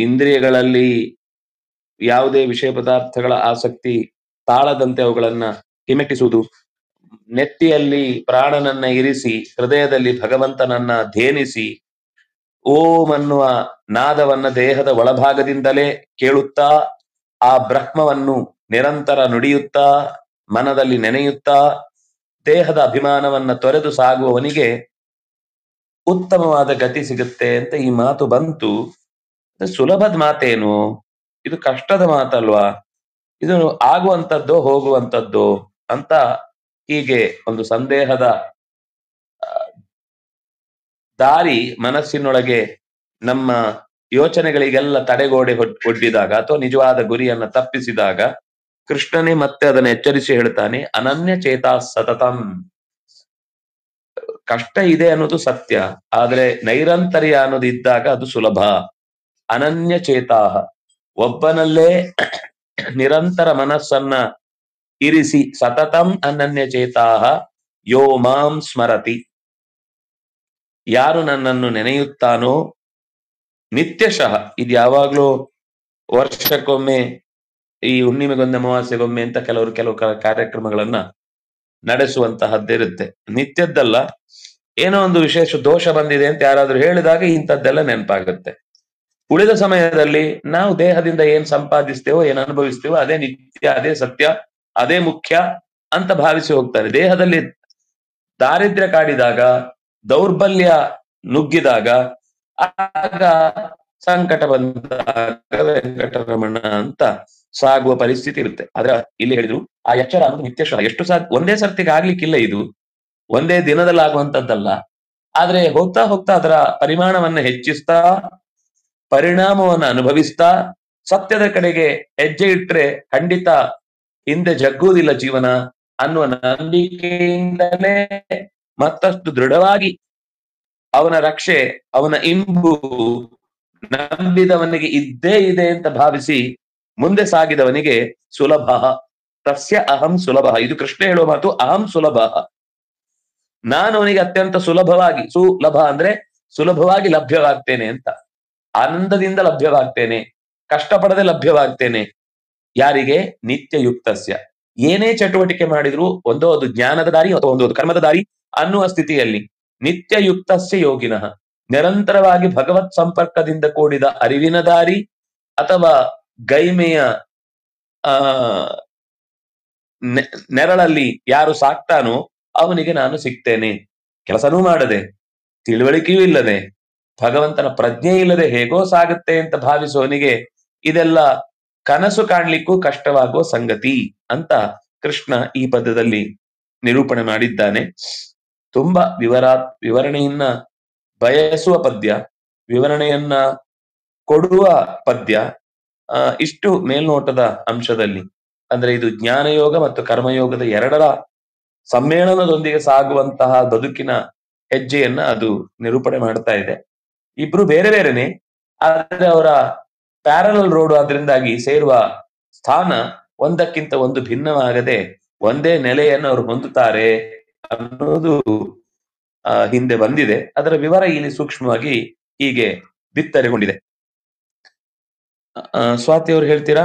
ಇಂದ್ರಿಯಗಳಲ್ಲಿ ಯಾವುದೇ ವಿಷಯ ಪದಾರ್ಥಗಳ ಆಸಕ್ತಿ ತಾಳದಂತೆ ಅವುಗಳನ್ನ ಹಿಮ್ಮೆಟ್ಟಿಸುವುದು, ನೆತ್ತಿಯಲ್ಲಿ ಪ್ರಾಣನನ್ನ ಇರಿಸಿ ಹೃದಯದಲ್ಲಿ ಭಗವಂತನನ್ನ ಧ್ಯಾನಿಸಿ ಓಂ ಅನ್ನುವ ನಾದವನ್ನ ದೇಹದ ಒಳಭಾಗದಿಂದಲೇ ಕೇಳುತ್ತಾ ಆ ಬ್ರಹ್ಮವನ್ನು ನಿರಂತರ ನುಡಿಯುತ್ತಾ ಮನದಲ್ಲಿ ನೆನೆಯುತ್ತಾ ದೇಹದ ಅಭಿಮಾನವನ್ನ ತೊರೆದು ಸಾಗುವವನಿಗೆ ಉತ್ತಮವಾದ ಗತಿ ಸಿಗುತ್ತೆ ಅಂತ ಈ ಮಾತು ಬಂತು. ಸುಲಭದ ಮಾತೇನು, ಇದು ಕಷ್ಟದ ಮಾತಲ್ವಾ, ಇದು ಆಗುವಂಥದ್ದೋ ಹೋಗುವಂಥದ್ದೋ ಅಂತ ಹೀಗೆ ಒಂದು ಸಂದೇಹದ ದಾರಿ ಮನಸ್ಸಿನೊಳಗೆ ನಮ್ಮ ಯೋಚನೆಗಳಿಗೆಲ್ಲ ತಡೆಗೋಡೆ ಒಡ್ಡಿದಾಗ ಅಥವಾ ನಿಜವಾದ ಗುರಿಯನ್ನ ತಪ್ಪಿಸಿದಾಗ ಕೃಷ್ಣನೇ ಮತ್ತೆ ಅದನ್ನ ಎಚ್ಚರಿಸಿ ಹೇಳ್ತಾನೆ, ಅನನ್ಯ ಚೇತಾ ಸತತಂ. ಕಷ್ಟ ಇದೆ ಅನ್ನೋದು ಸತ್ಯ, ಆದ್ರೆ ನೈರಂತರ್ಯ ಅನ್ನೋದು ಇದ್ದಾಗ ಅದು ಸುಲಭ. ಅನನ್ಯ ಚೇತಾಹ, ಒಬ್ಬನಲ್ಲೇ ನಿರಂತರ ಮನಸ್ಸನ್ನ ಇರಿಸಿ, ಸತತಂ ಅನನ್ಯ ಚೇತಾಹ ಯೋ ಮಾಂ ಸ್ಮರತಿ, ಯಾರು ನನ್ನನ್ನು ನೆನೆಯುತ್ತಾನೋ, ನಿತ್ಯಶಃ, ಇದು ಯಾವಾಗ್ಲೂ ವರ್ಷಕ್ಕೊಮ್ಮೆ, ಈ ಹುಣ್ಣಿಮೆಗೊಮ್ಮೆ ಅಮಾವಾಸ್ಯೆಗೊಮ್ಮೆ ಅಂತ ಕೆಲವು ಕಾರ್ಯಕ್ರಮಗಳನ್ನ ನಡೆಸುವಂತಹದ್ದಿರುತ್ತೆ, ನಿತ್ಯದ್ದಲ್ಲ. ಏನೋ ಒಂದು ವಿಶೇಷ ದೋಷ ಬಂದಿದೆ ಅಂತ ಯಾರಾದ್ರೂ ಹೇಳಿದಾಗ ಇಂಥದ್ದೆಲ್ಲ ನೆನಪಾಗುತ್ತೆ. ಉಳಿದ ಸಮಯದಲ್ಲಿ ನಾವು ದೇಹದಿಂದ ಏನ್ ಸಂಪಾದಿಸ್ತೇವೋ, ಏನ್ ಅನುಭವಿಸ್ತೇವೋ ಅದೇ ನಿತ್ಯ, ಅದೇ ಸತ್ಯ, ಅದೇ ಮುಖ್ಯ ಅಂತ ಭಾವಿಸಿ ಹೋಗ್ತಾರೆ. ದೇಹದಲ್ಲಿ ದಾರಿದ್ರ್ಯ ಕಾಡಿದಾಗ, ದೌರ್ಬಲ್ಯ ನುಗ್ಗಿದಾಗ, ಆಗ ಸಂಕಟ ಬಂದಾಗ ವೆಂಕಟರಮಣ ಅಂತ ಸಾಗುವ ಪರಿಸ್ಥಿತಿ ಇರುತ್ತೆ. ಆದ್ರೆ ಇಲ್ಲಿ ಹೇಳಿದ್ರು ಆ ಎಚ್ಚರ ಅನ್ನೋದು ನಿತ್ಯಶಃ. ಎಷ್ಟು ಒಂದೇ ಸರ್ತಿಗೆ ಆಗ್ಲಿಕ್ಕಿಲ್ಲ, ಇದು ಒಂದೇ ದಿನದಲ್ಲಿ ಆಗುವಂತದ್ದಲ್ಲ. ಆದ್ರೆ ಹೋಗ್ತಾ ಹೋಗ್ತಾ ಅದರ ಪರಿಮಾಣವನ್ನು ಹೆಚ್ಚಿಸ್ತಾ ಪರಿಣಾಮವನ್ನು ಅನುಭವಿಸ್ತಾ ಸತ್ಯದ ಕಡೆಗೆ ಹೆಜ್ಜೆ ಇಟ್ರೆ ಖಂಡಿತ ಹಿಂದೆ ಜಗ್ಗುವುದಿಲ್ಲ ಜೀವನ ಅನ್ನುವ ನಂಬಿಕೆಯಿಂದಲೇ ಮತ್ತಷ್ಟು ದೃಢವಾಗಿ ಅವನ ರಕ್ಷೆ, ಅವನ ಇಂಬು ನಂಬಿದವನಿಗೆ ಇದ್ದೇ ಇದೆ ಅಂತ ಭಾವಿಸಿ ಮುಂದೆ ಸಾಗಿದವನಿಗೆ ಸುಲಭ. ತಸ್ಯ ಅಹಂ ಸುಲಭ. ಇದು ಕೃಷ್ಣ ಹೇಳುವ ಮಾತು. ಅಹಂ ಸುಲಭ, ನಾನು ಅವನಿಗೆ ಅತ್ಯಂತ ಸುಲಭವಾಗಿ, ಸುಲಭ ಅಂದ್ರೆ ಸುಲಭವಾಗಿ ಲಭ್ಯವಾಗ್ತೇನೆ ಅಂತ. ಆನಂದದಿಂದ ಲಭ್ಯವಾಗ್ತೇನೆ, ಕಷ್ಟಪಡದೆ ಲಭ್ಯವಾಗ್ತೇನೆ. ಯಾರಿಗೆ? ನಿತ್ಯಯುಕ್ತಸ್ಯ. ಏನೇ ಚಟುವಟಿಕೆ ಮಾಡಿದ್ರು ಒಂದೋ ಅದು ಜ್ಞಾನದ ದಾರಿ ಅಥವಾ ಒಂದೋ ಕರ್ಮದ ದಾರಿ ಅನ್ನುವ ಸ್ಥಿತಿಯಲ್ಲಿ ನಿತ್ಯಯುಕ್ತಸ್ಯ ಯೋಗಿನಃ, ನಿರಂತರವಾಗಿ ಭಗವತ್ ಸಂಪರ್ಕದಿಂದ ಕೂಡಿದ ಅರಿವಿನ ದಾರಿ ಅಥವಾ ಗೈಮೆಯ ನೆರಳಲ್ಲಿ ಯಾರು ಸಾಕ್ತಾನೋ ಅವನಿಗೆ ನಾನು ಸಿಗ್ತೇನೆ. ಕೆಲಸನೂ ಮಾಡದೆ, ತಿಳುವಳಿಕೆಯೂ ಇಲ್ಲದೆ, ಭಗವಂತನ ಪ್ರಜ್ಞೆ ಇಲ್ಲದೆ ಹೇಗೋ ಸಾಗುತ್ತೆ ಅಂತ ಭಾವಿಸುವವನಿಗೆ ಇದೆಲ್ಲ ಕನಸು ಕಾಣ್ಲಿಕ್ಕೂ ಕಷ್ಟವಾಗುವ ಸಂಗತಿ ಅಂತ ಕೃಷ್ಣ ಈ ಪದ್ಯದಲ್ಲಿ ನಿರೂಪಣೆ ಮಾಡಿದ್ದಾನೆ. ತುಂಬಾ ವಿವರಣೆಯನ್ನ ಬಯಸುವ ಪದ್ಯ, ವಿವರಣೆಯನ್ನ ಕೊಡುವ ಪದ್ಯ. ಇಷ್ಟು ಮೇಲ್ನೋಟದ ಅಂಶದಲ್ಲಿ ಅಂದ್ರೆ ಇದು ಜ್ಞಾನಯೋಗ ಮತ್ತು ಕರ್ಮಯೋಗದ ಎರಡರ ಸಮ್ಮೇಳನದೊಂದಿಗೆ ಸಾಗುವಂತಹ ಬದುಕಿನ ಹೆಜ್ಜೆಯನ್ನ ಅದು ನಿರೂಪಣೆ ಮಾಡ್ತಾ ಇದೆ. ಇಬ್ರು ಬೇರೆ ಬೇರೆನೆ, ಆದ್ರೆ ಅವರ ಪ್ಯಾರಲಲ್ ರೋಡ್ ಆದ್ರಿಂದಾಗಿ ಸೇರುವ ಸ್ಥಾನ ಒಂದಕ್ಕಿಂತ ಒಂದು ಭಿನ್ನವಾಗದೆ ಒಂದೇ ನೆಲೆಯನ್ನು ಅವರು ಹೊಂದುತ್ತಾರೆ ಅನ್ನೋದು ಹಿಂದೆ ಬಂದಿದೆ. ಅದರ ವಿವರ ಇಲ್ಲಿ ಸೂಕ್ಷ್ಮವಾಗಿ ಹೀಗೆ ಬಿತ್ತರೆಗೊಂಡಿದೆ. ಸ್ವಾತಿ ಅವರು ಹೇಳ್ತೀರಾ?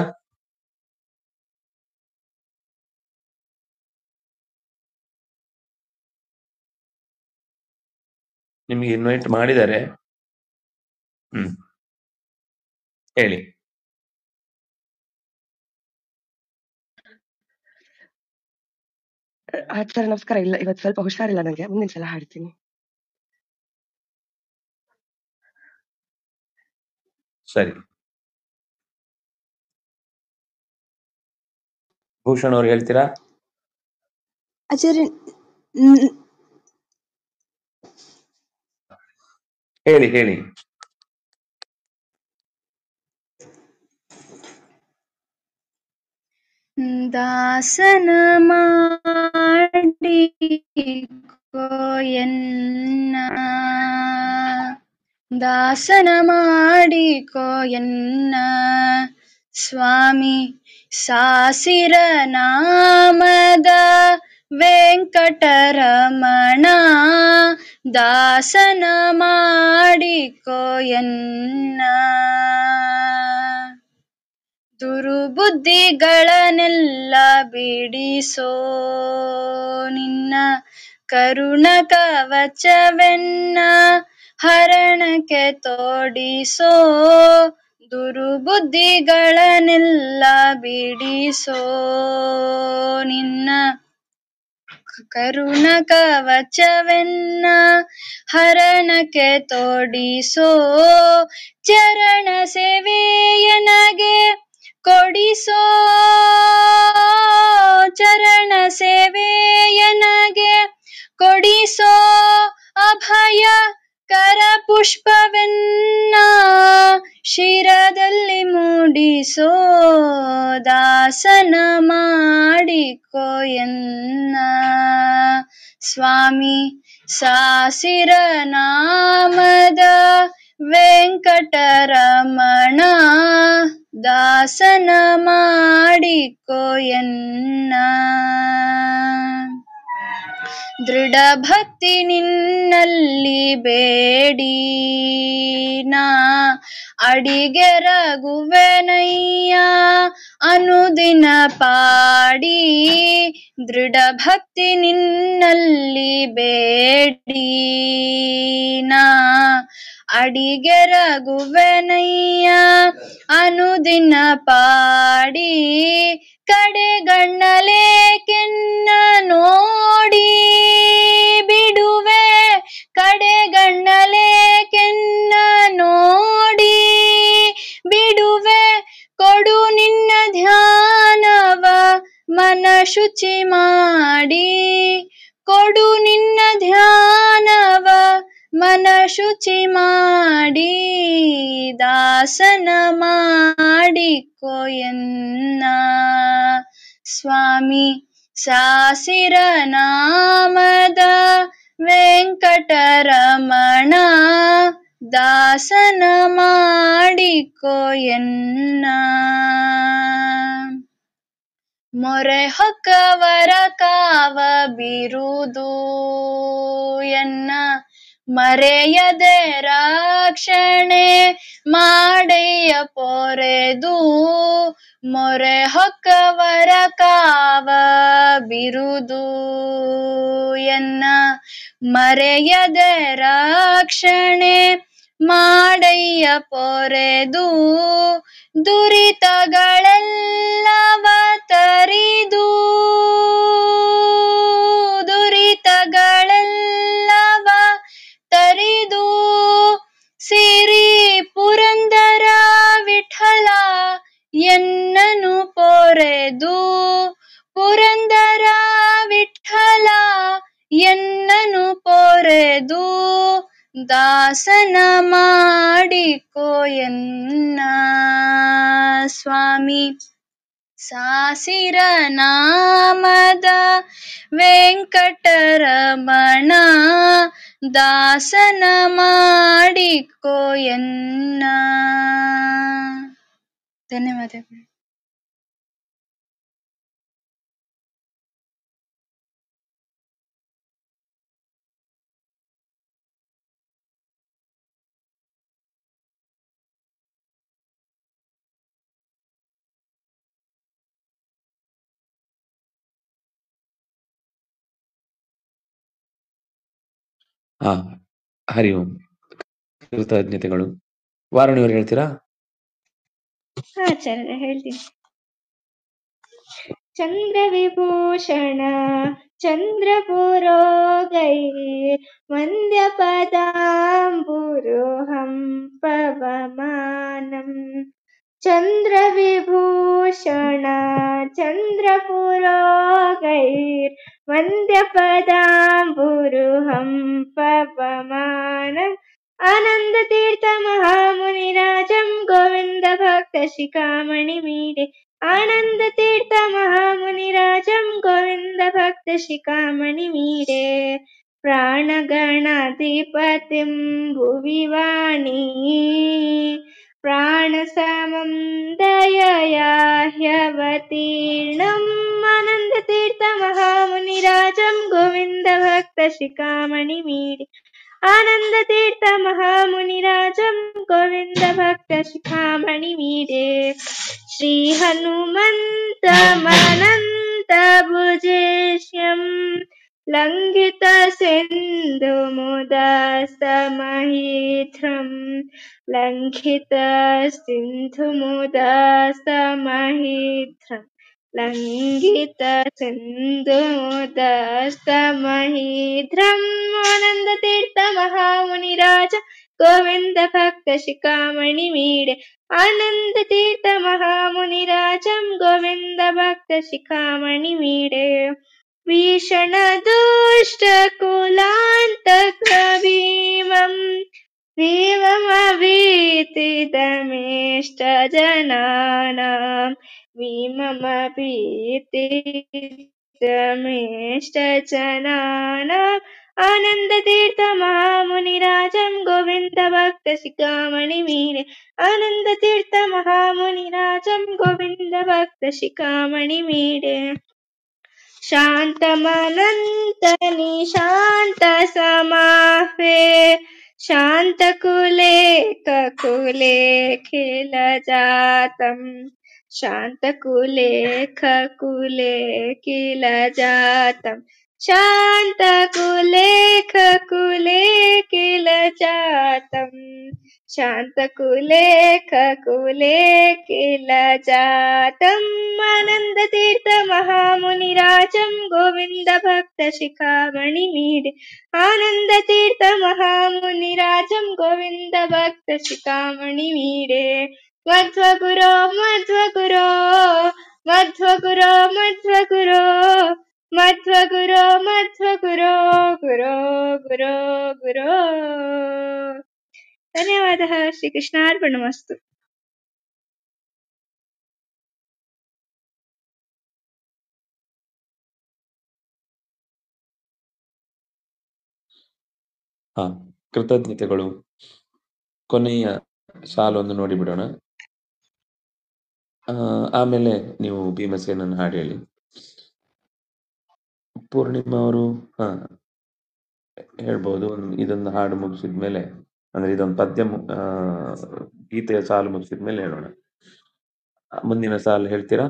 ನಿಮ್ಗೆ ಇನ್ವೈಟ್ ಮಾಡಿದ್ದಾರೆ. ಹೇಳಿ. ಸರ್ ನಮಸ್ಕಾರ. ಇಲ್ಲ, ಇವತ್ತು ಸ್ವಲ್ಪ ಹುಷಾರಿಲ್ಲ ನಂಗೆ, ಮುಂದಿನ ಸಲ ಹಾಡ್ತೀನಿ. ಸರಿ. ಭೂಷಣ್ ಅವ್ರು ಹೇಳ್ತೀರಾ? ಆಚಾರ್ಯ, ಹೇಳಿ ಹೇಳಿ. ದಾಸನ ಮಾಡಿ ಕೋಯನ್ನ, ದಾಸನ ಮಾಡಿ ಕೋಯನ್ನ ಸ್ವಾಮಿ ಸಾಸಿರ ನಾಮದ ವೆಂಕಟರಮಣ, ದಾಸನ ಮಾಡಿ ಕೋಯನ್ನ. ದುರ್ಬುದ್ಧಿಗಳನ್ನೆಲ್ಲ ಬಿಡಿಸೋ ನಿನ್ನ ಕರುಣ ಕವಚವೆನ್ನ ಹರಣಕ್ಕೆ ತೋಡಿಸೋ, ದುರ್ಬುದ್ಧಿಗಳನ್ನೆಲ್ಲ ಬಿಡಿಸೋ ನಿನ್ನ ಕರುಣ ಕವಚವೆನ್ನ ಹರಣಕ್ಕೆ ತೋಡಿಸೋ, ಚರಣ ಸೇವೆಯನಗೆ ಕೊಡಿಸೋ, ಚರಣ ಸೇವೆಯನಗೆ ಕೊಡಿಸೋ, ಅಭಯ ಕರ ಪುಷ್ಪವೆನ್ನ ಶಿರದಲ್ಲಿ ಮೂಡಿಸೋ, ದಾಸನ ಮಾಡಿ ಕೋಯನ್ನ ಸ್ವಾಮಿ ಸಾಸಿರ ನಾಮದ ವೆಂಕಟರಮಣ, ದಾಸನ ಮಾಡಿ ಕೋಯನ್ನ. ದೃಢ ಭಕ್ತಿ ನಿನ್ನಲ್ಲಿ ಬೇಡಿ ನಾ ಅಡಿಗೆರಗುವೆನಯ್ಯ ಅನುದಿನ ಪಾಡಿ, ದೃಢ ಭಕ್ತಿ ನಿನ್ನಲ್ಲಿ ಬೇಡಿ ನಾ ಅಡಿಗೆರಗುವೆನಯ್ಯ ಅನುದಿನ ಪಾಡಿ, ಕಡೆಗಣ್ಣಲೇಕೆನ್ನ ನೋಡಿ ಬಿಡುವೆ, ಕಡೆಗಣ್ಣಲೇಕೆನ್ನ ನೋಡಿ ಬಿಡುವೆ, ಕೊಡು ನಿನ್ನ ಧ್ಯಾನವ ಮನ ಶುಚಿ ಮಾಡಿ, ಕೊಡು ನಿನ್ನ ಧ್ಯಾನವ ಮನ ಶುಚಿ ಮಾಡಿ ದಾಸನ ಮಾಡಿಕೊ ಎನ್ನ ಸ್ವಾಮಿ ಸಾಸಿರ ನಾಮದ ವೆಂಕಟರಮಣ ದಾಸನ ಮಾಡಿಕೊ ಎನ್ನ ಮೊರೆ ಹೊಕ್ಕವರ ಕಾವ ಬಿರುದು ಎನ್ನ ಮರೆಯದೆ ರಕ್ಷಣೆ ಮಾಡಯ್ಯ ಪೊರೆದು ಮೊರೆ ಹೊಕ್ಕವರ ಕಾವ ಬಿರುದು ಎನ್ನ ಮರೆಯದೆ ರಕ್ಷಣೆ ಮಾಡಯ್ಯ ಪೊರೆದು ದುರಿತಗಳೆಲ್ಲವ ತರಿದು ದುರಿತಗಳೆಲ್ಲವ ತರಿದು ಸಿರಿ ಪುರಂದರ ವಿಠಲ ಎನ್ನನು ಪೊರೆದು ಪುರಂದರ ವಿಠಲ ಎನ್ನನು ಪೊರೆದು ದಾಸನ ಮಾಡಿಕೊ ಎನ್ನ ಸ್ವಾಮಿ ಸಾಸಿರ ನಾಮದ ವೆಂಕಟರಮಣ ದಾಸನ ಮಾಡಿಕೊ ಎನ್ನ. ಧನ್ಯವಾದಗಳು. ಹರಿ ಓಂ. ಕೃತಜ್ಞತೆಗಳು. ವಾರುಣಿಯವರು ಹೇಳ್ತೀರಾ? ಆಚಾರ್ಯ ಹೇಳ್ತೀನಿ. ಚಂದ್ರವಿಭೂಷಣ ಚಂದ್ರಪುರೋಗೈ ವಂದ್ಯ ಪದಾಂಬುರುಹಂ ಪವಮಾನಂ ಚಂದ್ರವಿಭೂಷಣ ಚಂದ್ರಪುರೋಗೈರ್ ವಂದ್ಯ ಪದಾಂಬುರುಹಂ ಪವಮಾನಂ ಆನಂದ ತೀರ್ಥ ಮಹಾಮುನಿರಾಜಂ ಗೋವಿಂದ ಭಕ್ತ ಶಿಖಾಮಣಿ ಮೀಡೆ ಆನಂದ ತೀರ್ಥ ಮಹಾಮುನಿರಾಜಂ ಗೋವಿಂದ ಭಕ್ತ ಶಿಖಾಮಣಿ ಮೀಡೆ ಪ್ರಾಣಗಣಾಧಿಪತಿಂ ಭುವಿ ವಾಣಿ ಪ್ರಾಣಸಮಂ ದಯಯಾಹ್ಯವತೀರ್ಣಂ ಆನಂದ ತೀರ್ಥ ಮಹಾಮುನಿರಾಜಂ ಗೋವಿಂದ ಭಕ್ತ ಶಿಖಾಮಣಿ ಮೀಡೆ ಆನಂದ ತೀರ್ಥ ಮಹಾಮುನಿರಾಜಂ ಗೋವಿಂದ ಭಕ್ತ ಶಿಖಾಮಣಿ ಮೀಡೆ ಶ್ರೀ ಹನುಮಂತ ಮನಂತ ಭುಜೇಶ್ಯಂ ಲಂಘಿತ ಸಿಂಧು ಮುದಾಸ್ತಮಹೀಧ್ರಂ ಲಂಘಿತ ಸಿಂಧು ಮುದಾಸ್ತಮಹೀಧ್ರಂ ಲಂಘಿತ ಸಿಂಧು ಮುದಾಸ್ತಮಹೀಧ್ರಂ ಆನಂದ ತೀರ್ಥ ಮಹಾಮುನಿರಾಜ ಗೋವಿಂದ ಭಕ್ತ ಶಿಖಾಮಣಿ ಮೀಡೆ ಆನಂದ ತೀರ್ಥ ಮಹಾಮುನಿರಾಜಂ ಗೋವಿಂದ ಭಕ್ತ ಶಿಖಾಮಣಿ ಮೀಡೆ ಭೀಷಣ ದುಷ್ಟ ಕುಲಾಂತಕ ಭೀಮಂ ಭೀಮಮಭೀತಿದಮೇಷ್ಟ ಜನಾನಾಂ ಭೀಮಮಭೀತಿದಮೇಷ್ಟ ಜನಾನಾಂ ಆನಂದ ತೀರ್ಥ ಮಹಾಮುನಿರಾಜಂ ಗೋವಿಂದ ಭಕ್ತ ಶಿಖಾಮಣಿ ಮೀಡೆ ಆನಂದ ತೀರ್ಥ ಮಹಾಮುನಿರಾಜಂ ಗೋವಿಂದ ಭಕ್ತ ಶಿಖಾಮಣಿ ಮೀಡೆ ಶಾಂತಮನಂತ ನಿಶಾಂತ ಸಮಾಹ್ವೆ ಶಾಂತಕುಲೆ ಕಕುಲೆ ಖಿಲ ಜಾತಂ ಶಾಂತಕುಲೆ ಕಕುಲೆ ಕಿಲ ಜಾತಂ ಶಾಂತಕುಲೆ ಕಕುಲೆ ಕಿಲ ಜಾತಂ ಶಾಂತಕುಲೆ ಕಕುಲೆ ಕಿಲ ಜಾತಂ ಆನಂದ ತೀರ್ಥ ಮಹಾಮುನಿರಾಜಂ ಗೋವಿಂದ ಭಕ್ತ ಶಿಖಾಮಣಿ ಮೀಡೆ ಆನಂದ ತೀರ್ಥ ಮಹಾಮುನಿರಾಜಂ ಗೋವಿಂದ ಭಕ್ತ ಶಿಖಾಮಣಿ ಮೀಡೆ ಮಧ್ವಗುರೋ ಮಧ್ವಗುರೋ ಮಧ್ವಗುರೋ ಮಧ್ವಗುರೋ ಮಧ್ವಗುರೋ ಮಧ್ವಗುರೋ ಗುರೋ ಗುರೋ ಗುರೋ. ಧನ್ಯವಾದः. ಶ್ರೀಕೃಷ್ಣಾರ್ಪಣಮಸ್ತು. ಹಾ, ಕೃತಜ್ಞತೆಗಳು. ಕೊನೆಯ ಸಾಲೊಂದು ನೋಡಿಬಿಡೋಣ. ಆಮೇಲೆ ನೀವು ಭೀಮಸೇನನ್ನು ಹಾಡು ಹೇಳಿ. ಪೂರ್ಣಿಮಾ ಅವರು ಹೇಳ್ಬೋದು. ಇದೊಂದು ಹಾಡು ಮುಗಿಸಿದ್ಮೇಲೆ, ಅಂದ್ರೆ ಇದೊಂದು ಪದ್ಯ ಗೀತೆಯ ಸಾಲು ಮುಗಿಸಿದ್ಮೇಲೆ ಹೇಳೋಣ. ಮುಂದಿನ ಸಾಲು ಹೇಳ್ತೀರಾ?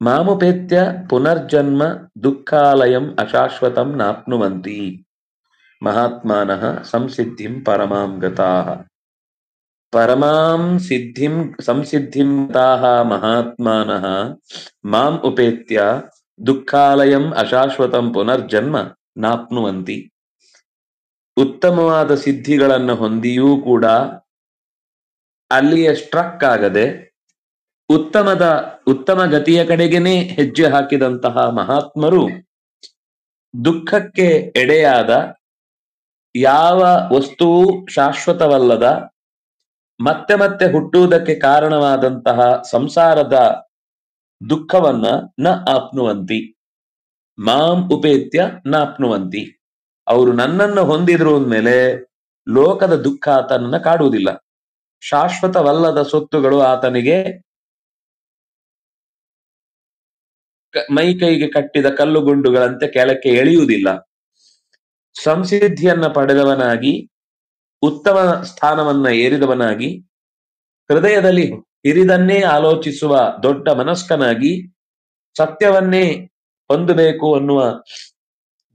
ಮಾಮುಪೇತ್ಯ ಪುನರ್ಜನ್ಮ ದುಃಖಾಲಯಂ ಅಶಾಶ್ವತಂ ನಾಪ್ನುವಂತಿ ಮಹಾತ್ಮಾನಃ ಸಂಸಿದ್ಧಿಂ ಪರಮಾಂ ಗತಾಃ. ಪರಮಾಂ ಸಿದ್ಧಿಂ ಸಂಸಿದ್ಧಿಂ ಗತಾಃ ಮಹಾತ್ಮಾನಃ ಮಾಂ ಉಪೇತ್ಯ ದುಃಖಾಲಯಂ ಅಶಾಶ್ವತಂ ಪುನರ್ಜನ್ಮ ನಾಪ್ನುವಂತಿ. ಉತ್ತಮವಾದ ಸಿದ್ಧಿಗಳನ್ನು ಹೊಂದಿಯೂ ಕೂಡ ಅಲ್ಲಿಯೇ ಸ್ಟ್ರಕ್ ಆಗದೆ ಉತ್ತಮ ಗತಿಯ ಕಡೆಗೇನೆ ಹೆಜ್ಜೆ ಹಾಕಿದಂತಹ ಮಹಾತ್ಮರು ದುಃಖಕ್ಕೆ ಎಡೆಯಾದ, ಯಾವ ವಸ್ತುವು ಶಾಶ್ವತವಲ್ಲದ, ಮತ್ತೆ ಮತ್ತೆ ಹುಟ್ಟುವುದಕ್ಕೆ ಕಾರಣವಾದಂತಹ ಸಂಸಾರದ ದುಃಖವನ್ನ ನ ಆಪ್ನುವಂತಿ. ಮಾಂ ಉಪೇತ್ಯ ನಾಪ್ನುವಂತಿ. ಅವರು ನನ್ನನ್ನು ಹೊಂದಿದ್ರು ಅಂದ್ಮೇಲೆ ಲೋಕದ ದುಃಖ ಆತನನ್ನ ಕಾಡುವುದಿಲ್ಲ. ಶಾಶ್ವತವಲ್ಲದ ಸೊತ್ತುಗಳು ಆತನಿಗೆ ಮೈ ಕೈಗೆ ಕಟ್ಟಿದ ಕಲ್ಲುಗುಂಡುಗಳಂತೆ ಕೆಳಕ್ಕೆ ಎಳೆಯುವುದಿಲ್ಲ. ಸಂಸಿದ್ಧಿಯನ್ನ ಪಡೆದವನಾಗಿ, ಉತ್ತಮ ಸ್ಥಾನವನ್ನ ಏರಿದವನಾಗಿ, ಹೃದಯದಲ್ಲಿ ಹಿರಿದನ್ನೇ ಆಲೋಚಿಸುವ ದೊಡ್ಡ ಮನಸ್ಕನಾಗಿ, ಸತ್ಯವನ್ನೇ ಹೊಂದಬೇಕು ಅನ್ನುವ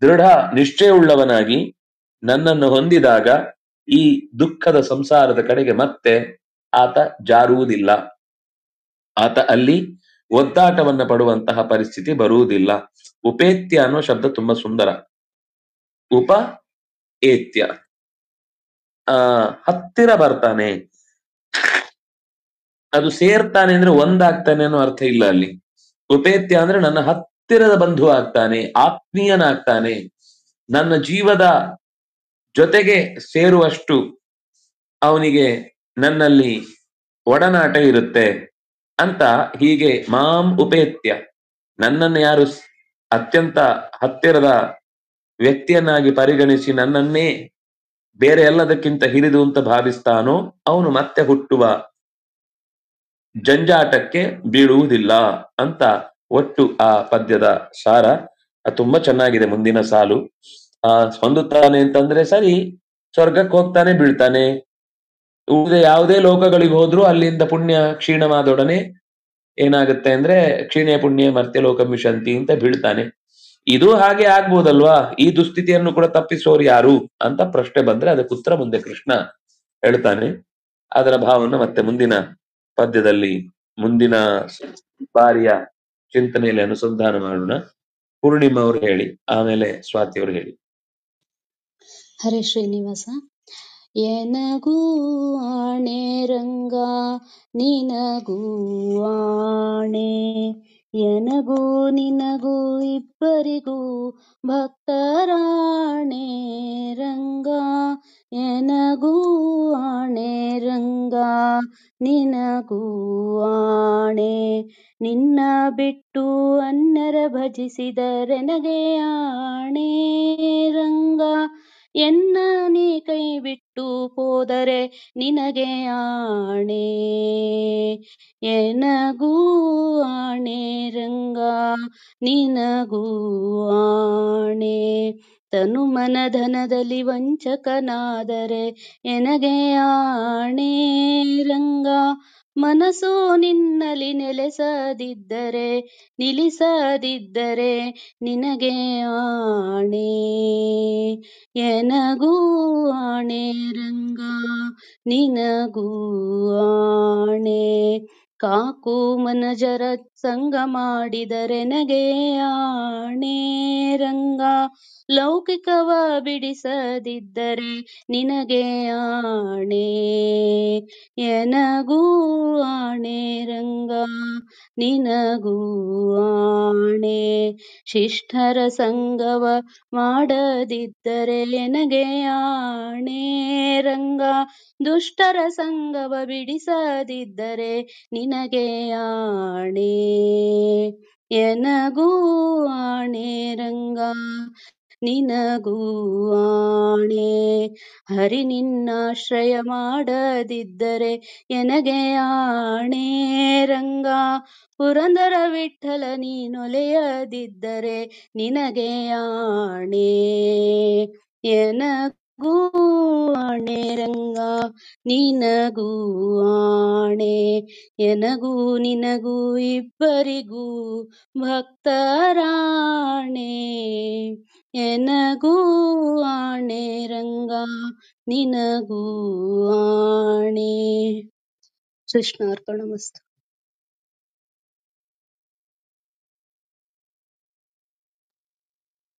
ದೃಢ ನಿಶ್ಚಯವುಳ್ಳವನಾಗಿ ನನ್ನನ್ನು ಹೊಂದಿದಾಗ ಈ ದುಃಖದ ಸಂಸಾರದ ಕಡೆಗೆ ಮತ್ತೆ ಆತ ಜಾರುವುದಿಲ್ಲ. ಆತ ಅಲ್ಲಿ ಒದ್ದಾಟವನ್ನ ಪಡುವಂತಹ ಪರಿಸ್ಥಿತಿ ಬರುವುದಿಲ್ಲ. ಉಪೇತ್ಯ ಅನ್ನೋ ಶಬ್ದ ತುಂಬಾ ಸುಂದರ. ಉಪ ಏತ್ಯ, ಹತ್ತಿರ ಬರ್ತಾನೆ. ಅದು ಸೇರ್ತಾನೆ ಅಂದ್ರೆ ಒಂದಾಗ್ತಾನೆ ಅನ್ನೋ ಅರ್ಥ ಇಲ್ಲ ಅಲ್ಲಿ. ಉಪೇತ್ಯ ಅಂದ್ರೆ ನನ್ನ ಹತ್ತಿರದ ಬಂಧು ಆಗ್ತಾನೆ, ಆತ್ಮೀಯನಾಗ್ತಾನೆ, ನನ್ನ ಜೀವದ ಜೊತೆಗೆ ಸೇರುವಷ್ಟು ಅವನಿಗೆ ನನ್ನಲ್ಲಿ ಒಡನಾಟ ಇರುತ್ತೆ ಅಂತ. ಹೀಗೆ ಮಾಂ ಉಪೇತ್ಯ, ನನ್ನನ್ನು ಯಾರು ಅತ್ಯಂತ ಹತ್ತಿರದ ವ್ಯಕ್ತಿಯನ್ನಾಗಿ ಪರಿಗಣಿಸಿ ನನ್ನನ್ನೇ ಬೇರೆ ಎಲ್ಲದಕ್ಕಿಂತ ಹಿರಿದು ಅಂತ ಭಾವಿಸ್ತಾನೋ ಅವನು ಮತ್ತೆ ಹುಟ್ಟುವ ಜಂಜಾಟಕ್ಕೆ ಬೀಳುವುದಿಲ್ಲ ಅಂತ ಒಟ್ಟು ಆ ಪದ್ಯದ ಸಾರ. ತುಂಬಾ ಚೆನ್ನಾಗಿದೆ. ಮುಂದಿನ ಸಾಲು ಹೊಂದುತ್ತಾನೆ ಅಂತಂದ್ರೆ ಸರಿ, ಸ್ವರ್ಗಕ್ಕೆ ಹೋಗ್ತಾನೆ, ಬೀಳ್ತಾನೆ. ಉಳಿದ ಯಾವುದೇ ಲೋಕಗಳಿಗೆ ಹೋದ್ರೂ ಅಲ್ಲಿಂದ ಪುಣ್ಯ ಕ್ಷೀಣವಾದೊಡನೆ ಏನಾಗುತ್ತೆ ಅಂದ್ರೆ ಕ್ಷೀಣೆ ಪುಣ್ಯ ಮರ್ತ್ಯ ಲೋಕ ಮಿಷಂತಿ ಅಂತ ಬೀಳ್ತಾನೆ. ಇದು ಹಾಗೆ ಆಗ್ಬೋದಲ್ವಾ? ಈ ದುಸ್ಥಿತಿಯನ್ನು ಕೂಡ ತಪ್ಪಿಸೋರು ಯಾರು ಅಂತ ಪ್ರಶ್ನೆ ಬಂದ್ರೆ ಅದಕ್ಕೆ ಉತ್ತರ ಮುಂದೆ ಕೃಷ್ಣ ಹೇಳ್ತಾನೆ. ಅದರ ಭಾವನ ಮತ್ತೆ ಮುಂದಿನ ಪದ್ಯದಲ್ಲಿ ಮುಂದಿನ ಬಾರಿಯ ಚಿಂತನೆಯಲ್ಲಿ ಅನುಸಂಧಾನ ಮಾಡೋಣ. ಪೂರ್ಣಿಮಾ ಅವರು ಹೇಳಿ, ಆಮೇಲೆ ಸ್ವಾತಿ ಅವರು ಹೇಳಿ. ಹರೇ ಶ್ರೀನಿವಾಸ. ಎನಗೂ ಆಣೆ ರಂಗ ನಿನಗೂ ಆಣೆ, ಎನಗೂ ನಿನಗೂ ಇಬ್ಬರಿಗೂ ಭಕ್ತರಾಣೆ ರಂಗ, ಎನಗೂ ಆಣೆ ರಂಗ ನಿನಗೂ ಆಣೆ, ನಿನ್ನ ಬಿಟ್ಟು ಅನ್ಯರ ಭಜಿಸಿದರೆನಗೆ ಆಣೆ ರಂಗ, ಎನ್ನ ನೀ ಕೈ ಬಿಟ್ಟು ಹೋದರೆ ನಿನಗೆ ಆಣೆ, ಎನಗೂ ಆಣೆ ರಂಗ ನಿನಗೂ ಆಣೆ, ತನು ಮನಧನದಲ್ಲಿ ವಂಚಕನಾದರೆ ಎನಗೆ ಆಣೆ ರಂಗ, ಮನಸ್ಸು ನಿನ್ನಲಿ ನಿಲ್ಲಿಸದಿದ್ದರೆ ನಿನಗೆ ಆಣೆ, ಎನಗೂ ಆಣೆ ರಂಗ ನಿನಗೂ ಆಣೆ. ಕಾಕು ಮನಜರ ಸಂಗ ಮಾಡಿದರೆ ನಗೆ ಆಣೆ ರಂಗ. ಲೌಕಿಕವ ಬಿಡಿಸದಿದ್ದರೆ ನಿನಗೆ ಆಣೆ. ಎನಗೂ ಆಣೆ ರಂಗ ನಿನಗೂ ಆಣೆ. ಶಿಷ್ಟರ ಸಂಗವ ಮಾಡದಿದ್ದರೆ ಎನಗೆ ಆಣೆ ರಂಗ. ದುಷ್ಟರ ಸಂಗವ ಬಿಡಿಸದಿದ್ದರೆ ನಿನಗೆ ಆಣೆ. ಎನಗೂ ಆಣೆ ರಂಗ ನಿನಗೂ ಆಣೆ. ಹರಿ ನಿನ್ನಾಶ್ರಯ ಮಾಡದಿದ್ದರೆ ಎನಗೆ ಆಣೆ ರಂಗ. ಪುರಂದರ ವಿಠಲ ನೀನೊಲೆಯದಿದ್ದರೆ ನಿನಗೆ ಆಣೆ. ಎನಗೂ ಆಣೆ ರಂಗ ನಿನಗೂ ಆಣೆ. ಎನಗೂ ನಿನಗೂ ಇಬ್ಬರಿಗೂ ಭಕ್ತರಾಣೆ. ಎನಗೂ ಆಣೆ ರಂಗ ನಿನಗೂ ಆಣೆ. ಕೃಷ್ಣಾರ್ಪಣಮಸ್ತು.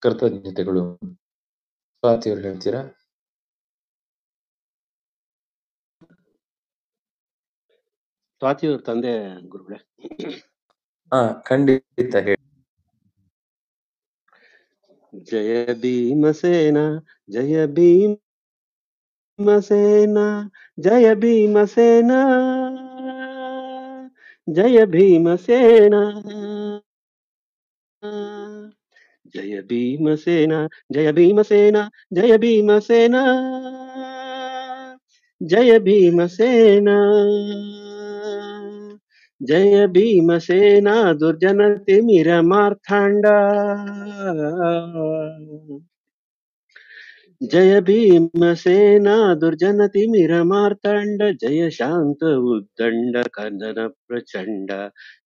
ಕೃತಜ್ಞತೆಗಳು. ಸ್ವಾತಿ ಅವ್ರು ಹೇಳ್ತೀರಾ? ಸ್ವಾತಿ ಅವ್ರ ತಂದೆ ಗುರುಗಳೇ. ಖಂಡಿತ ಹೇಳಿ. ಜಯ ಭೀಮಸೇನ ಜಯ ಭೀಮಸೇನ ಜಯ ಭೀಮಸೇನ ಜಯ ಭೀಮಸೇನ ಜಯ ಭೀಮಸೇನ ಜಯ ಭೀಮಸೇನ ಜಯ ಭೀಮಸೇನ ಜಯ ಭೀಮಸೇನ ಜಯ ಭೀಮಸೇನ ದುರ್ಜನ ತಿಮಿರ ಮಾರ್ಥಾಂಡ. ಜಯ ಭೀಮಸೇನ ದುರ್ಜನ ತಿಮಿರ ಮಾರ್ಥಾಂಡ. ಜಯ ಶಾಂತ ಉದ್ದಂಡ ಕಂದನ ಪ್ರಚಂಡ.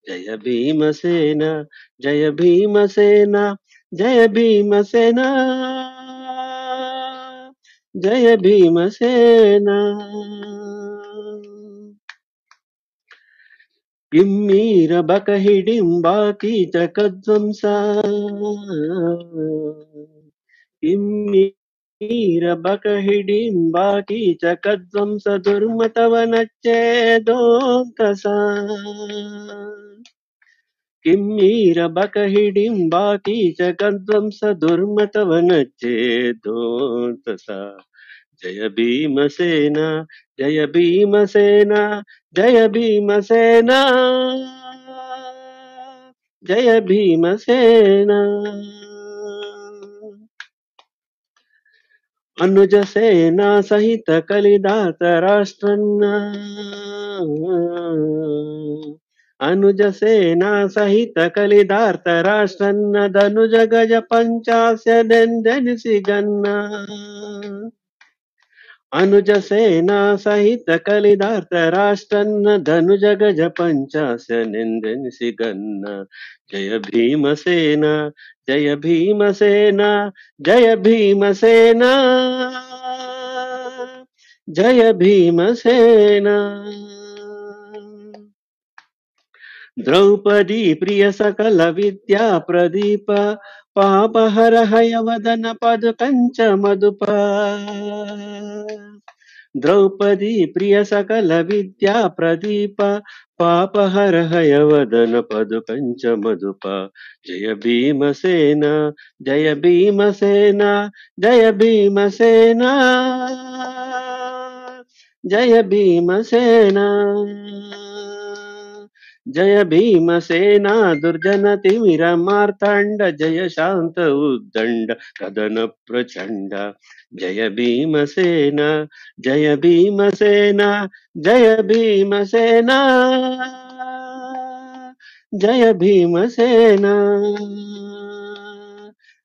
ಜಯ ಭೀಮಸೇನ ಜಯ ಭೀಮಸೇನ ಜಯ ಭೀಮಸೇನ ಜಯ ಭೀಮಸೇನ. ಕಿಮ್ಮೀರ ಬಕ ಹಿಡಿಂಬಾಕಿ ಚಕಧ್ವಂಸ. ಕಿಮ್ಮೀರ ಬಕ ಹಿಡಿಂಬಾಕಿ ಚಕಧ್ವಂಸ ದುರ್ಮತವನಚ್ಚೇದೋಂಕಸ. ಕಿಮ್ಮೀರ ಬಕ ಹಿಡಿಂಬಾಕಿ ಚಕಧ್ವಂಸ ದುರ್ಮತವನಚ್ಚೇದೋಂಕಸ. ಜಯ ಭೀಮಸೇನ ಜಯ ಭೀಮಸೇನ ಜಯ ಭೀಮಸೇನ ಜಯ ಭೀಮಸೇನ. ಅನುಜ ಸೇನಾ ಸಹಿತ ಕಲಿದಾತ ರಾಷ್ಟ್ರನ್ನ. ಅನುಜ ಸೇನಾ ಸಹಿತ ಕಲಿದಾರ್ಥ ರಾಷ್ಟ್ರನ್ನ. ಧನುಜ ಗಜ ಪಂಚಾಸ್ಯನೆಂದೆನಿಸಿಗನ್ನ. ಅನುಜ ಸೇನಾ ಸಹಿತ ಕಲಿದಾರ್ಥ ರಾಷ್ಟ್ರನ್ನ. ಧನುಜ ಗಜ ಪಂಚಾಸ್ಯನೆಂದೆನಿಸಿಗನ್ನ. ಜಯ ಭೀಮಸೇನ ಜಯ ಭೀಮಸೇನ ಜಯ ಭೀಮಸೇನ ಜಯ ಭೀಮಸೇನ. ದ್ರೌಪದಿ ಪ್ರಿಯ ಸಕಲ ವಿದ್ಯಾ ಪ್ರದೀಪ. ಪಾಪಹರ ಹಯವದನ ಪದ ಕಂಚ ಮಧುಪ. ದ್ರೌಪದಿ ಪ್ರಿಯ ಸಕಲ ವಿದ್ಯಾ ಪ್ರದೀಪ. ಪಾಪಹರ ಹಯವದನ ಪದು ಕಂಚ ಮಧುಪ. ಜಯ ಭೀಮಸೇನ ಜಯ ಭೀಮಸೇನ ಜಯ ಭೀಮಸೇನ ಜಯ ಭೀಮಸೇನ. ಜಯ ಭೀಮಸೇನ ದುರ್ಜನ ತಿಮಿರ ಮಾರ್ಥಾಂಡ. ಜಯ ಶಾಂತ ಉದ್ದಂಡ ಕದನ ಪ್ರಚಂಡ. ಜಯ ಭೀಮಸೇನ ಜಯ ಭೀಮಸೇನ ಜಯ ಭೀಮಸೇನ ಜಯ ಭೀಮಸೇನ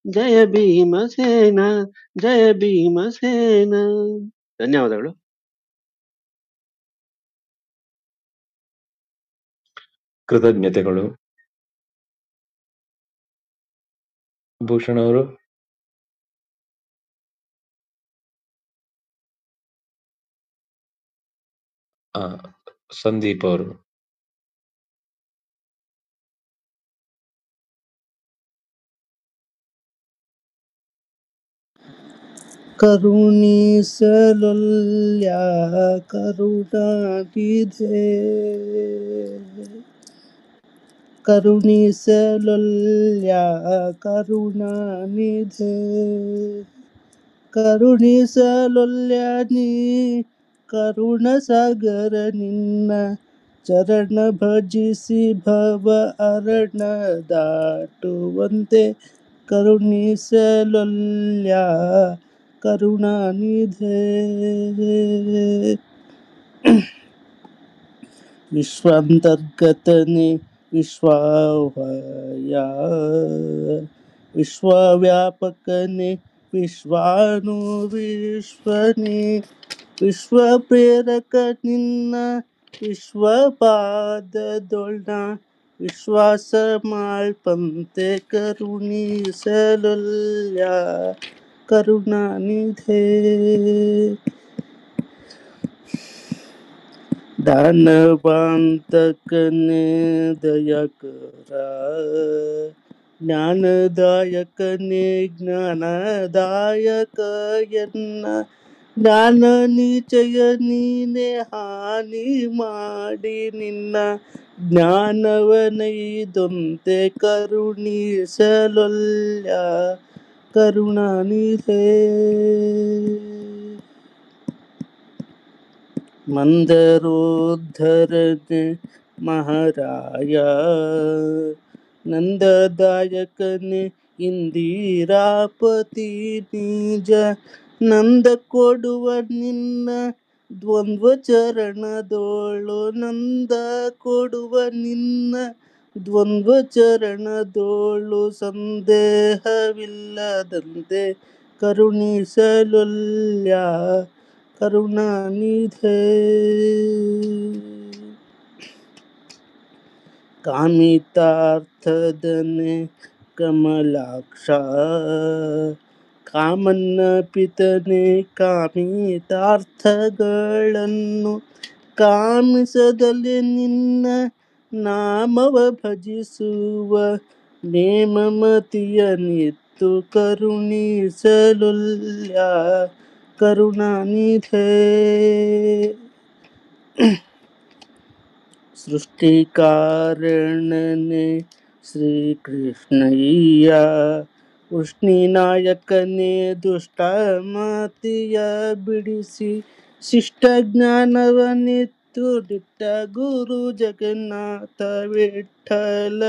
ಜಯ ಭೀಮಸೇನ ಜಯ ಭೀಮಸೇನ. ಧನ್ಯವಾದಗಳು. ಕೃತಜ್ಞತೆಗಳು. ಭೂಷಣ್ ಅವರು. ಸಂದೀಪ್ ಅವರು. ಕರುಣಿಸಲೊಲ್ಯ ಕರುಣಾನಿಧೆ, ಕರುಣಿಸಲೊಲ್ಯ ಕರುಣಾನಿಧೆ, ಕರುಣಿಸಲೊಲ್ಯ ನೀ ಕರುಣಸಾಗರ ನಿನ್ನ ಚರಣ ಭಜಿಸಿ ಭವ ಅರಣ ದಾಟುವಂತೆ ಕರುಣಿಸಲೊಲ್ಯ ಕರುಣಾನಿಧೆ. ವಿಶ್ವಾಂತರ್ಗತನೆ ವಿಶ್ವಾವಯ, ವಿಶ್ವವ್ಯಾಪಕನೆ ವಿಶ್ವಾನು ವಿಶ್ವನೇ, ವಿಶ್ವಪ್ರೇರಕ ನಿನ್ನ ವಿಶ್ವಪಾದದೊಳ್ನ ವಿಶ್ವಾಸ ಮಾಳ್ಪಂತೆ ಕರುಣಿಸಲೊಲ್ಯ ಕರುಣಾನಿಧೆ. ದಾನವಾಂತಕನೇ ದಯಕರ, ಜ್ಞಾನದಾಯಕನೇ ಜ್ಞಾನದಾಯಕ ಎನ್ನ ಜ್ಞಾನ ನಿಚಯ ನೀನೆ ಹಾನಿ ಮಾಡಿ ನಿನ್ನ ಜ್ಞಾನವನೈದೊಂತೆ ಕರುಣಿಸಲೊಲ್ಯ ಕರುಣಾನಿಧೆ. ಮಂದರೋದ್ಧರನೆ ಮಹಾರಾಯ, ನಂದದಾಯಕನೆ ಇಂದಿರಾಪತಿ ನಿಜ ನಂದ ಕೊಡುವ ನಿನ್ನ ದ್ವಂದ್ವ ಚರಣದೋಳು, ನಂದ ಕೊಡುವ ನಿನ್ನ ದ್ವಂದ್ವ ಚರಣದೋಳು ಸಂದೇಹವಿಲ್ಲದಂತೆ ಕರುಣಿಸಲೊಲ್ಯ ಕರುಣಾನಿಧೆ. ಕಾಮಿತಾರ್ಥದನೆ ಕಮಲಾಕ್ಷ, ಕಾಮನ್ನ ಪಿತನೆ ಕಾಮಿತಾರ್ಥಗಳನ್ನು ಕಾಮಿಸದಲೆ ನಿನ್ನ ನಾಮವ ಭಜಿಸುವ ನೇಮಮತಿಯ ನಿತ್ತು ಕರುಣಿಸಲೊಲ್ಯ ಕರುಣಾನಿಧೆ. ಸೃಷ್ಟಿಕಾರಣನೆ ಶ್ರೀಕೃಷ್ಣಯ್ಯ, ವೃಷ್ಣಿನಾಯಕನೇ ದುಷ್ಟಮತಿಯ ಬಿಡಿಸಿ ಶಿಷ್ಟ ಜ್ಞಾನವನಿತ್ತು ದಿಟ್ಟ ಗುರು ಜಗನ್ನಾಥ ವಿಠಲ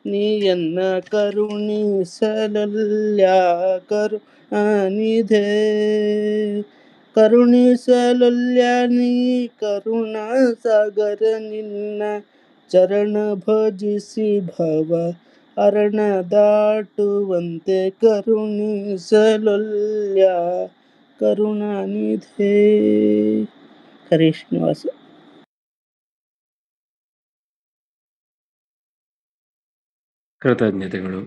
ನೀಯನ್ನ ಕರುಣಿಸಲೊಲ್ಯ ಕರುಣಾನಿಧೆ. ಕರುಣಿಸಲೊಲ್ಯ ನೀ ಕರುಣಾಸಾಗರ ನಿನ್ನ ಚರಣ ಭಜಿಸಿ ಭವ ಅರಣ ದಾಟುವಂತೆ ಕರುಣಿಸಲೊಲ್ಯ ಕರುಣಾನಿಧೆ. ಹರೇ ಶ್ರೀನಿವಾಸ. ಕೃತಜ್ಞತೆಗಳು.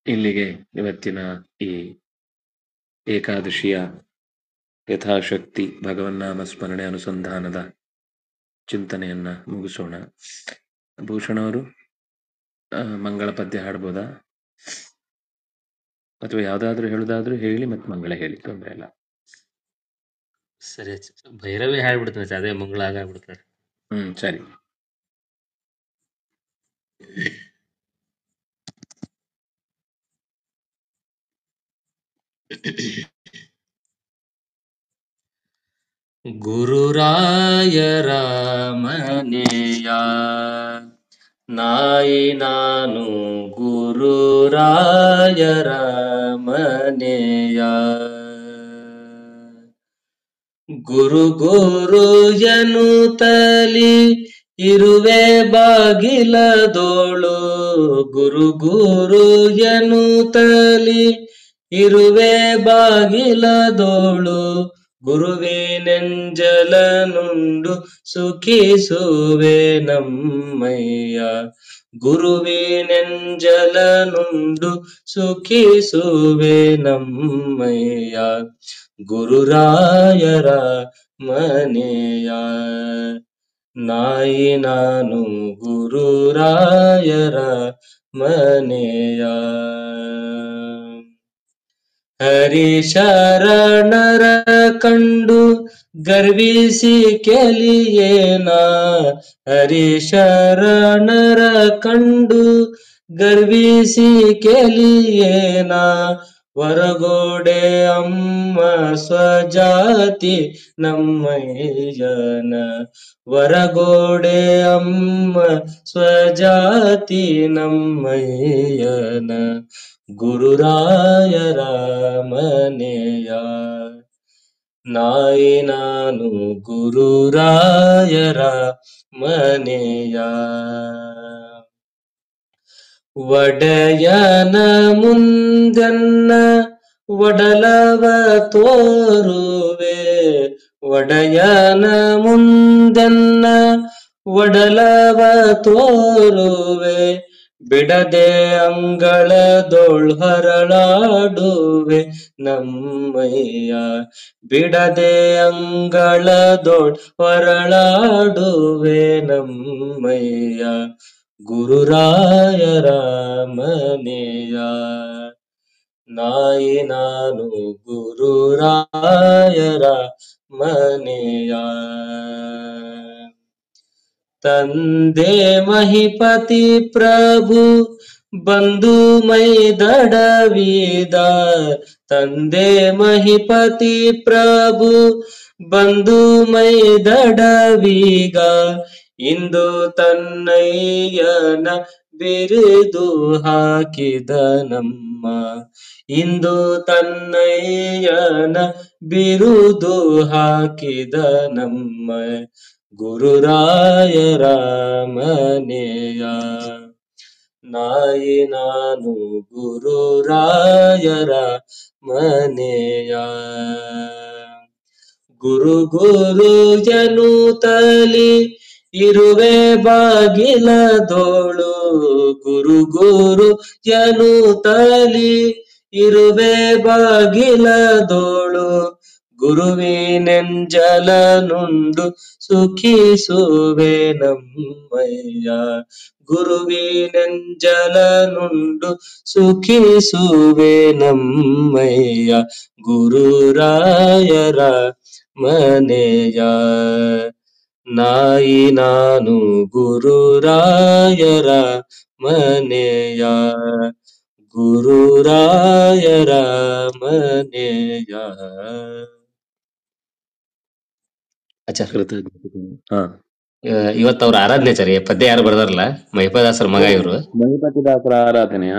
ಇಲ್ಲಿಗೆ ಇವತ್ತಿನ ಈ ಏಕಾದಶಿಯ ಯಥಾಶಕ್ತಿ ಭಗವನ್ನಾಮ ಸ್ಮರಣೆ ಅನುಸಂಧಾನದ ಚಿಂತನೆಯನ್ನ ಮುಗಿಸೋಣ. ಭೂಷಣ ಅವರು ಮಂಗಳ ಪದ್ಯ ಹಾಡ್ಬೋದಾ, ಅಥವಾ ಯಾವ್ದಾದ್ರು ಹೇಳುದಾದ್ರೂ ಹೇಳಿ, ಮತ್ತೆ ಮಂಗಳ ಹೇಳಿ, ತೊಂದ್ರೆ ಇಲ್ಲ. ಸರಿ, ಭೈರವಿ ಹಾಡ್ಬಿಡ್ತೇನೆ, ಅದೇ ಮಂಗಳ ಆಗ್ಬಿಡ್ತಾರೆ. ಸರಿ. ಗುರುರಾಯರ ಮನೆಯ ನಾಯಿ ನಾನು, ಗುರುರಾಯರ ಮನೆಯ ಗುರು ಗುರು ಎನ್ನುತ್ತಲಿ ಇರುವೆ ಬಾಗಿಲದೋಳು, ಗುರು ಗುರು ಎನ್ನುತ್ತಲಿ ಇರುವೆ ಬಾಗಿಲದೋಳು, ಗುರುವಿನೆಂಜಲನುಂಡು ಸುಖಿಸುವೆ ನಮ್ಮಯ್ಯ, ಗುರುವಿನೆಂಜಲನುಂಡು ಸುಖಿಸುವೆ ನಮ್ಮಯ್ಯ. ಗುರುರಾಯರ ಮನೆಯ ನಾಯಿ ನಾನು ಗುರುರಾಯರ ಮನೆಯ ಹರಿಶರಣರ ಕಂಡು ಗರ್ವಿಸಿ ಕೆಲಿಯೇನ ಹರಿಶರಣರ ಕಂಡು ಗರ್ವಿಸಿ ಕೆಲಿಯೇನ ಹೊರಗೋಡೆ ಅಮ್ಮ ಸ್ವಜಾತಿ ನಮ್ಮಯ್ಯನ ಹೊರಗೋಡೆ ಅಮ್ಮ ಸ್ವಜಾತಿ ನಮ್ಮಯ್ಯನ ಗುರುರಾಯರ ಮನೆಯ ನಾಯಿ ನಾನು ಗುರುರಾಯರ ಮನೆಯ ಒಡೆಯನ ಮುಂದನ್ನ ಒಡಲವ ತೋರುವೆ ಒಡೆಯನ ಮುಂದನ್ನ ಒಡಲವ ತೋರುವೆ ಬಿಡದೆ ಅಂಗಳದೊಳ್ ಹರಳಾಡುವೆ ನಮ್ಮಯ್ಯ ಬಿಡದೆ ಅಂಗಳದೊಳ್ ಹೊರಳಾಡುವೆ ನಮ್ಮಯ್ಯ ಗುರುರಾಯರ ಮನೆಯ ನಾಯಿ ನಾನು ಗುರುರಾಯರ ಮನೆಯ ತಂದೆ ಮಹಿಪತಿ ಪ್ರಭು ಬಂಧು ಮೈದಡವಿದ ತಂದೆ ಮಹಿಪತಿ ಪ್ರಭು ಬಂಧು ಮೈದಡವೀಗ ಇಂದು ತನ್ನಯ್ಯನ ಬಿರಿದು ಹಾಕಿದ ನಮ್ಮ ಇಂದು ತನ್ನಯ್ಯನ ಬಿರುದು ಹಾಕಿದ ನಮ್ಮ ಗುರುರಾಯರ ಮನೆಯ ನಾಯಿ ನಾನು ಗುರುರಾಯರ ಮನೆಯ ಗುರು ಗುರು ಜನುತಲಿ ಇರುವೆ ಬಾಗಿಲದೋಳು ಗುರು ಗುರು ಜನುತಲಿ ಇರುವೆ ಬಾಗಿಲದೋಳು ಗುರುವಿನೆಂಜಲನುಂಡು ಸುಖಿಸುವೆ ನಮ್ಮಯ್ಯ ಗುರುವಿನೆಂಜಲನುಂಡು ಸುಖಿಸುವೆ ನಮ್ಮಯ್ಯ ಗುರುರಾಯರ ಮನೆಯ ನಾಯಿ ನಾನು ಗುರುರಾಯರ ಮನೆಯ ಗುರುರಾಯರ ಮನೆಯ ಆಚಾರ್ಯ ಕೃತಜ್ಞತೆಗಳು. ಹಾ ಇವತ್ತು ಅವ್ರ ಆರಾಧನೆ ಆಚಾರ್ಯ ಪದ್ಯ ಯಾರು ಬರ್ದಾರಲ್ಲ ಮಹಿಪದಾಸರ ಮಗ ಇವರು ಮಹಿಪತಿದಾಸರ ಆರಾಧನೆಯ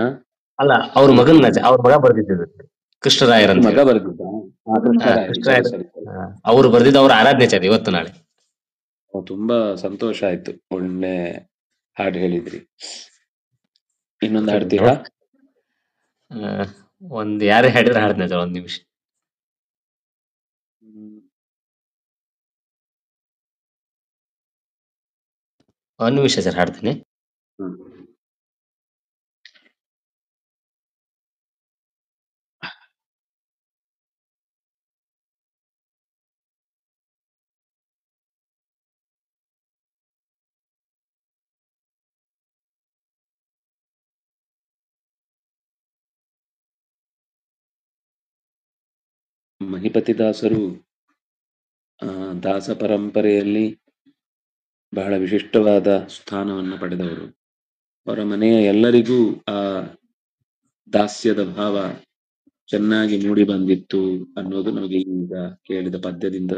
ಅಲ್ಲ ಅವ್ರ ಮಗನ ಅವ್ರ ಮಗ ಬರ್ದಿದ್ದು ಕೃಷ್ಣರಾಯರ್ ಅಂತ ಮಗ ಬರ್ದಿದ್ದ ಕೃಷ್ಣರಾಯರ್ ಅವ್ರು ಬರ್ದಿದ್ದು ಅವ್ರ ಆರಾಧನೆ ಆಚಾರ್ಯ ಇವತ್ತು ನಾಳೆ. ತುಂಬಾ ಸಂತೋಷ ಆಯ್ತು, ಒಳ್ಳೆ ಹಾಡು ಹೇಳಿದ್ರಿ. ಇನ್ನೊಂದು ಹಾಡ್ತೀರಾ? ಒಂದ್ ಯಾರೇ ಹಾಡಿದ್ರೆ ಹಾಡ್ತೀನಿ ಸರ್, ಒಂದ್ ನಿಮಿಷ. ಒಂದ್ ನಿಮಿಷ ಸರ್ ಹಾಡ್ತೀನಿ. ಮಹಿಪತಿದಾಸರು ದಾಸ ಪರಂಪರೆಯಲ್ಲಿ ಬಹಳ ವಿಶಿಷ್ಟವಾದ ಸ್ಥಾನವನ್ನು ಪಡೆದವರು. ಅವರ ಮನೆಯ ಎಲ್ಲರಿಗೂ ಆ ದಾಸ್ಯದ ಭಾವ ಚೆನ್ನಾಗಿ ಮೂಡಿ ಬಂದಿತ್ತು ಅನ್ನೋದು ನಮಗೆ ಈಗ ಕೇಳಿದ ಪದ್ಯದಿಂದ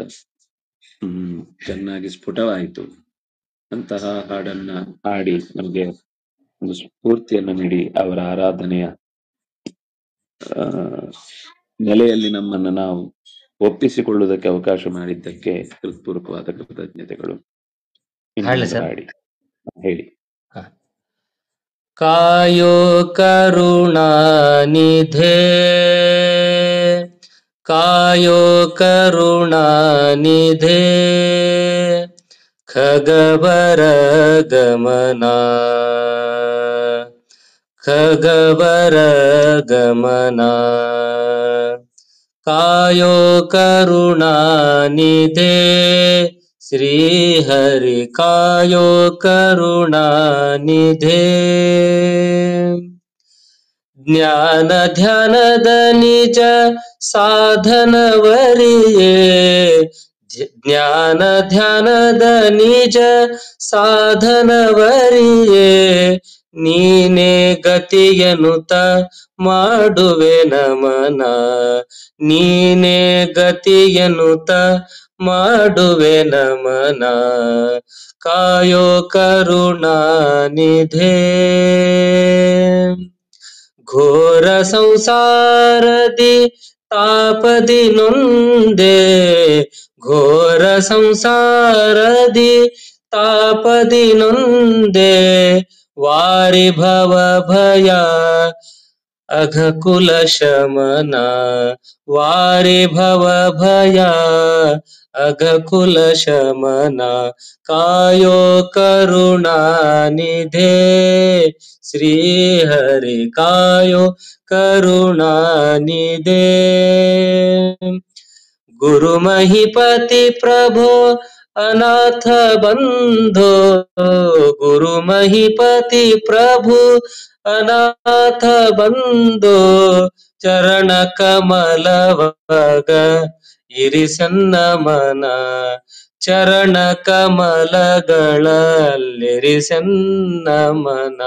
ಚೆನ್ನಾಗಿ ಸ್ಫುಟವಾಯಿತು. ಅಂತಹ ಹಾಡನ್ನ ಹಾಡಿ ನಮಗೆ ಒಂದು ಸ್ಫೂರ್ತಿಯನ್ನು ನೀಡಿ ಅವರ ಆರಾಧನೆಯ ನೆಲೆಯಲ್ಲಿ ನಮ್ಮನ್ನು ನಾವು ಒಪ್ಪಿಸಿಕೊಳ್ಳುವುದಕ್ಕೆ ಅವಕಾಶ ಮಾಡಿದ್ದಕ್ಕೆ ಹೃತ್ಪೂರ್ವಕವಾದ ಕೃತಜ್ಞತೆಗಳು. ಹಾಡಿ ಹೇಳಿ. ಕಾಯೋ ಕರುಣಾನಿಧೇ ಕಾಯೋ ಕರುಣಾನಿಧೇ ಖಗವರ ಗಮನ ಖಗವರ ಗಮನ ಕಾಯೋ ಕರುಣಾನಿಧೆ ಶ್ರೀ ಹರಿ ಕಾಯೋ ಕರುಣಾನಿಧೆ. ಜ್ಞಾನ ಧ್ಯಾನದ ನಿಜ ಸಾಧನವರಿಯೇ, ಜ್ಞಾನ ಧ್ಯಾನದ ನಿಜ ಸಾಧನವರಿಯೇ, ನೀನೇ ಗತಿಯನುತ ಮಾಡುವೆ ನಮನ, ನೀನೇ ಗತಿಯನುತ ಮಾಡುವೆ ನಮನ. ಕಾಯೋ ಕರುಣಾನಿಧೆ. ಘೋರ ಸಂಸಾರದಿ ತಾಪದಿ ನೊಂದೆ, ಘೋರ ಸಂಸಾರದಿ ತಾಪದಿ ನೊಂದೆ, ವಾರಿ ಭವ ಭಯ ಅಘಕುಲ ಶಮನ, ವಾರಿ ಭವ ಭಯ ಅಘಕುಲ ಶಮನ. ಕಾಯೋ ಕರುಣಾನಿಧೆ ಶ್ರೀ ಹರಿ ಕಾಯೋ ಕರುಣಾನಿಧೆ. ಗುರು ಮಹಿಪತಿ ಪ್ರಭೋ ಅನಾಥ ಬಂಧೋ, ಗುರು ಮಹಿಪತಿ ಪ್ರಭು ಅನಾಥ ಬಂಧೋ, ಚರಣ ಕಮಲವಗ ಇರಿಸನ್ನ ಮನ, ಚರಣ ಕಮಲಗಳಲ್ಲಿರಿಸನ್ನ ಮನ.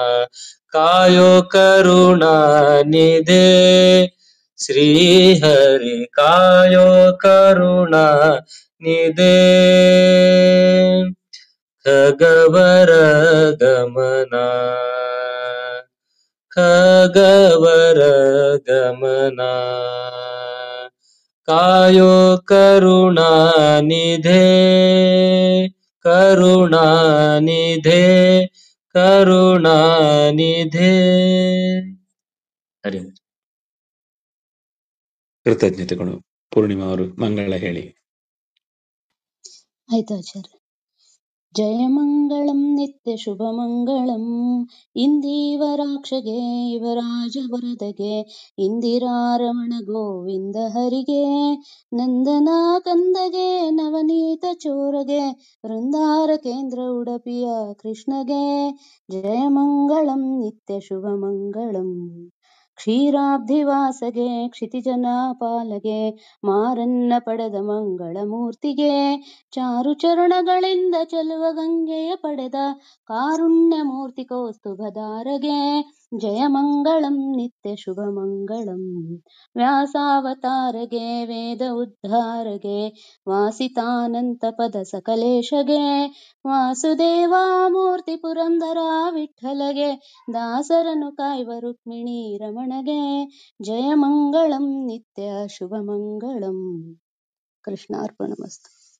ಕಾಯೋ ಕರುಣಾನಿಧೆ ಶ್ರೀ ಹರಿ ಕಾಯೋ ಕರುಣಾನಿಧೆ. ಖಗವರ ಗಮನ, ಖಗವರ ಗಮನ. ಕಾಯೋ ಕರುಣಾನಿಧೆ, ಕರುಣಾನಿಧೆ, ಕರುಣಾನಿಧೆ. ಹರಿ ಕೃತಜ್ಞತೆಗಳು. ಪೂರ್ಣಿಮಾ ಅವರು ಮಂಗಳ ಹೇಳಿ. ಆಯ್ತು ಆಚಾರ್ಯ. ಜಯ ಮಂಗಳಂ ನಿತ್ಯ ಶುಭ ಮಂಗಳಂ, ಇಂದೀವರಾಕ್ಷಗೆ ಯುವರಾಜ ವರದಗೆ, ಇಂದಿರಾರಮಣ ಗೋವಿಂದ ಹರಿಗೆ, ನಂದನ ಕಂದಗೆ ನವನೀತ ಚೋರಗೆ, ವೃಂದಾರ ಕೇಂದ್ರ ಉಡಪಿಯ ಕೃಷ್ಣಗೆ. ಜಯ ಮಂಗಳಂ ನಿತ್ಯ ಶುಭ ಮಂಗಳಂ. ಕ್ಷೀರಾಬ್ಧಿವಾಸಗೆ ಕ್ಷಿತಿಜನ ಪಾಲಗೆ, ಮಾರನ್ನ ಪಡೆದ ಮಂಗಳ ಮೂರ್ತಿಗೆ, ಚಾರು ಚರಣಗಳಿಂದ ಚೆಲುವ ಗಂಗೆಯ ಪಡೆದ ಕಾರುಣ್ಯ ಮೂರ್ತಿ ಕೌಸ್ತುಭಧಾರಗೆ. ಜಯ ಮಂಗಳಂ ನಿತ್ಯ ಶುಭ ಮಂಗಳಂ. ವ್ಯಾಸಾವತಾರಗೆ ವೇದ ಉದ್ಧಾರಗೆ, ವಾಸಿತಾನಂತ ಪದ ಸಕಲೇಶಗೆ, ವಾಸುದೇವಾಮೂರ್ತಿ ಪುರಂದರ ವಿಠ್ಠಲಗೆ, ದಾಸರನು ಕಾಯ್ವ ರುಕ್ಮಿಣಿ ರಮಣಗೆ. ಜಯ ಮಂಗಳಂ ನಿತ್ಯ ಶುಭ ಮಂಗಳಂ. ಕೃಷ್ಣಾರ್ಪಣಮಸ್ತು.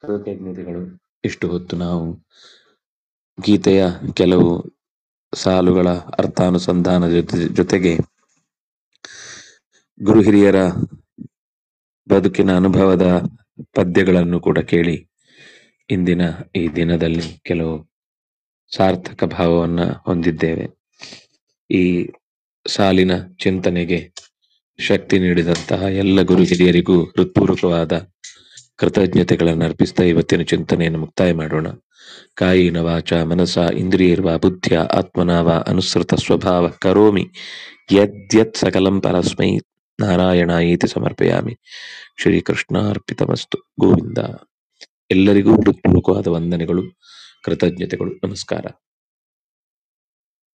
ಕೃತಜ್ಞತೆಗಳು. ಇಷ್ಟು ಹೊತ್ತು ನಾವು ಗೀತೆಯ ಕೆಲವು ಸಾಲುಗಳ ಅರ್ಥಾನುಸಂಧಾನದ ಜೊತೆಗೆ ಗುರು ಹಿರಿಯರ ಬದುಕಿನ ಅನುಭವದ ಪದ್ಯಗಳನ್ನು ಕೂಡ ಕೇಳಿ ಇಂದಿನ ಈ ದಿನದಲ್ಲಿ ಕೆಲವು ಸಾರ್ಥಕ ಭಾವವನ್ನ ಹೊಂದಿದ್ದೇವೆ. ಈ ಸಾಲಿನ ಚಿಂತನೆಗೆ ಶಕ್ತಿ ನೀಡಿದಂತಹ ಎಲ್ಲ ಗುರು ಹಿರಿಯರಿಗೂ ಹೃತ್ಪೂರ್ವಕವಾದ ಕೃತಜ್ಞತೆಗಳನ್ನು ಅರ್ಪಿಸ್ತಾ ಇವತ್ತಿನ ಚಿಂತನೆಯನ್ನು ಮುಕ್ತಾಯ ಮಾಡೋಣ. ಕಾಯಿನ ವಾಚ ಮನಸ ಇಂದ್ರಿಯರ್ವಾ ಬುದ್ಧಿಯ ಆತ್ಮನಾವ ಅನುಸೃತ ಸ್ವಭಾವ ಕರೋಮಿ ಯದ್ಯತ್ ಸಕಲಂ ಪರಸ್ಮೈ ನಾರಾಯಣಾಯೇತಿ ಸಮರ್ಪಯಾಮಿ. ಶ್ರೀಕೃಷ್ಣಾರ್ಪಿತಮಸ್ತು. ಗೋವಿಂದ. ಎಲ್ಲರಿಗೂ ಹೃತ್ಪೂರ್ವಕವಾದ ವಂದನೆಗಳು, ಕೃತಜ್ಞತೆಗಳು. ನಮಸ್ಕಾರ.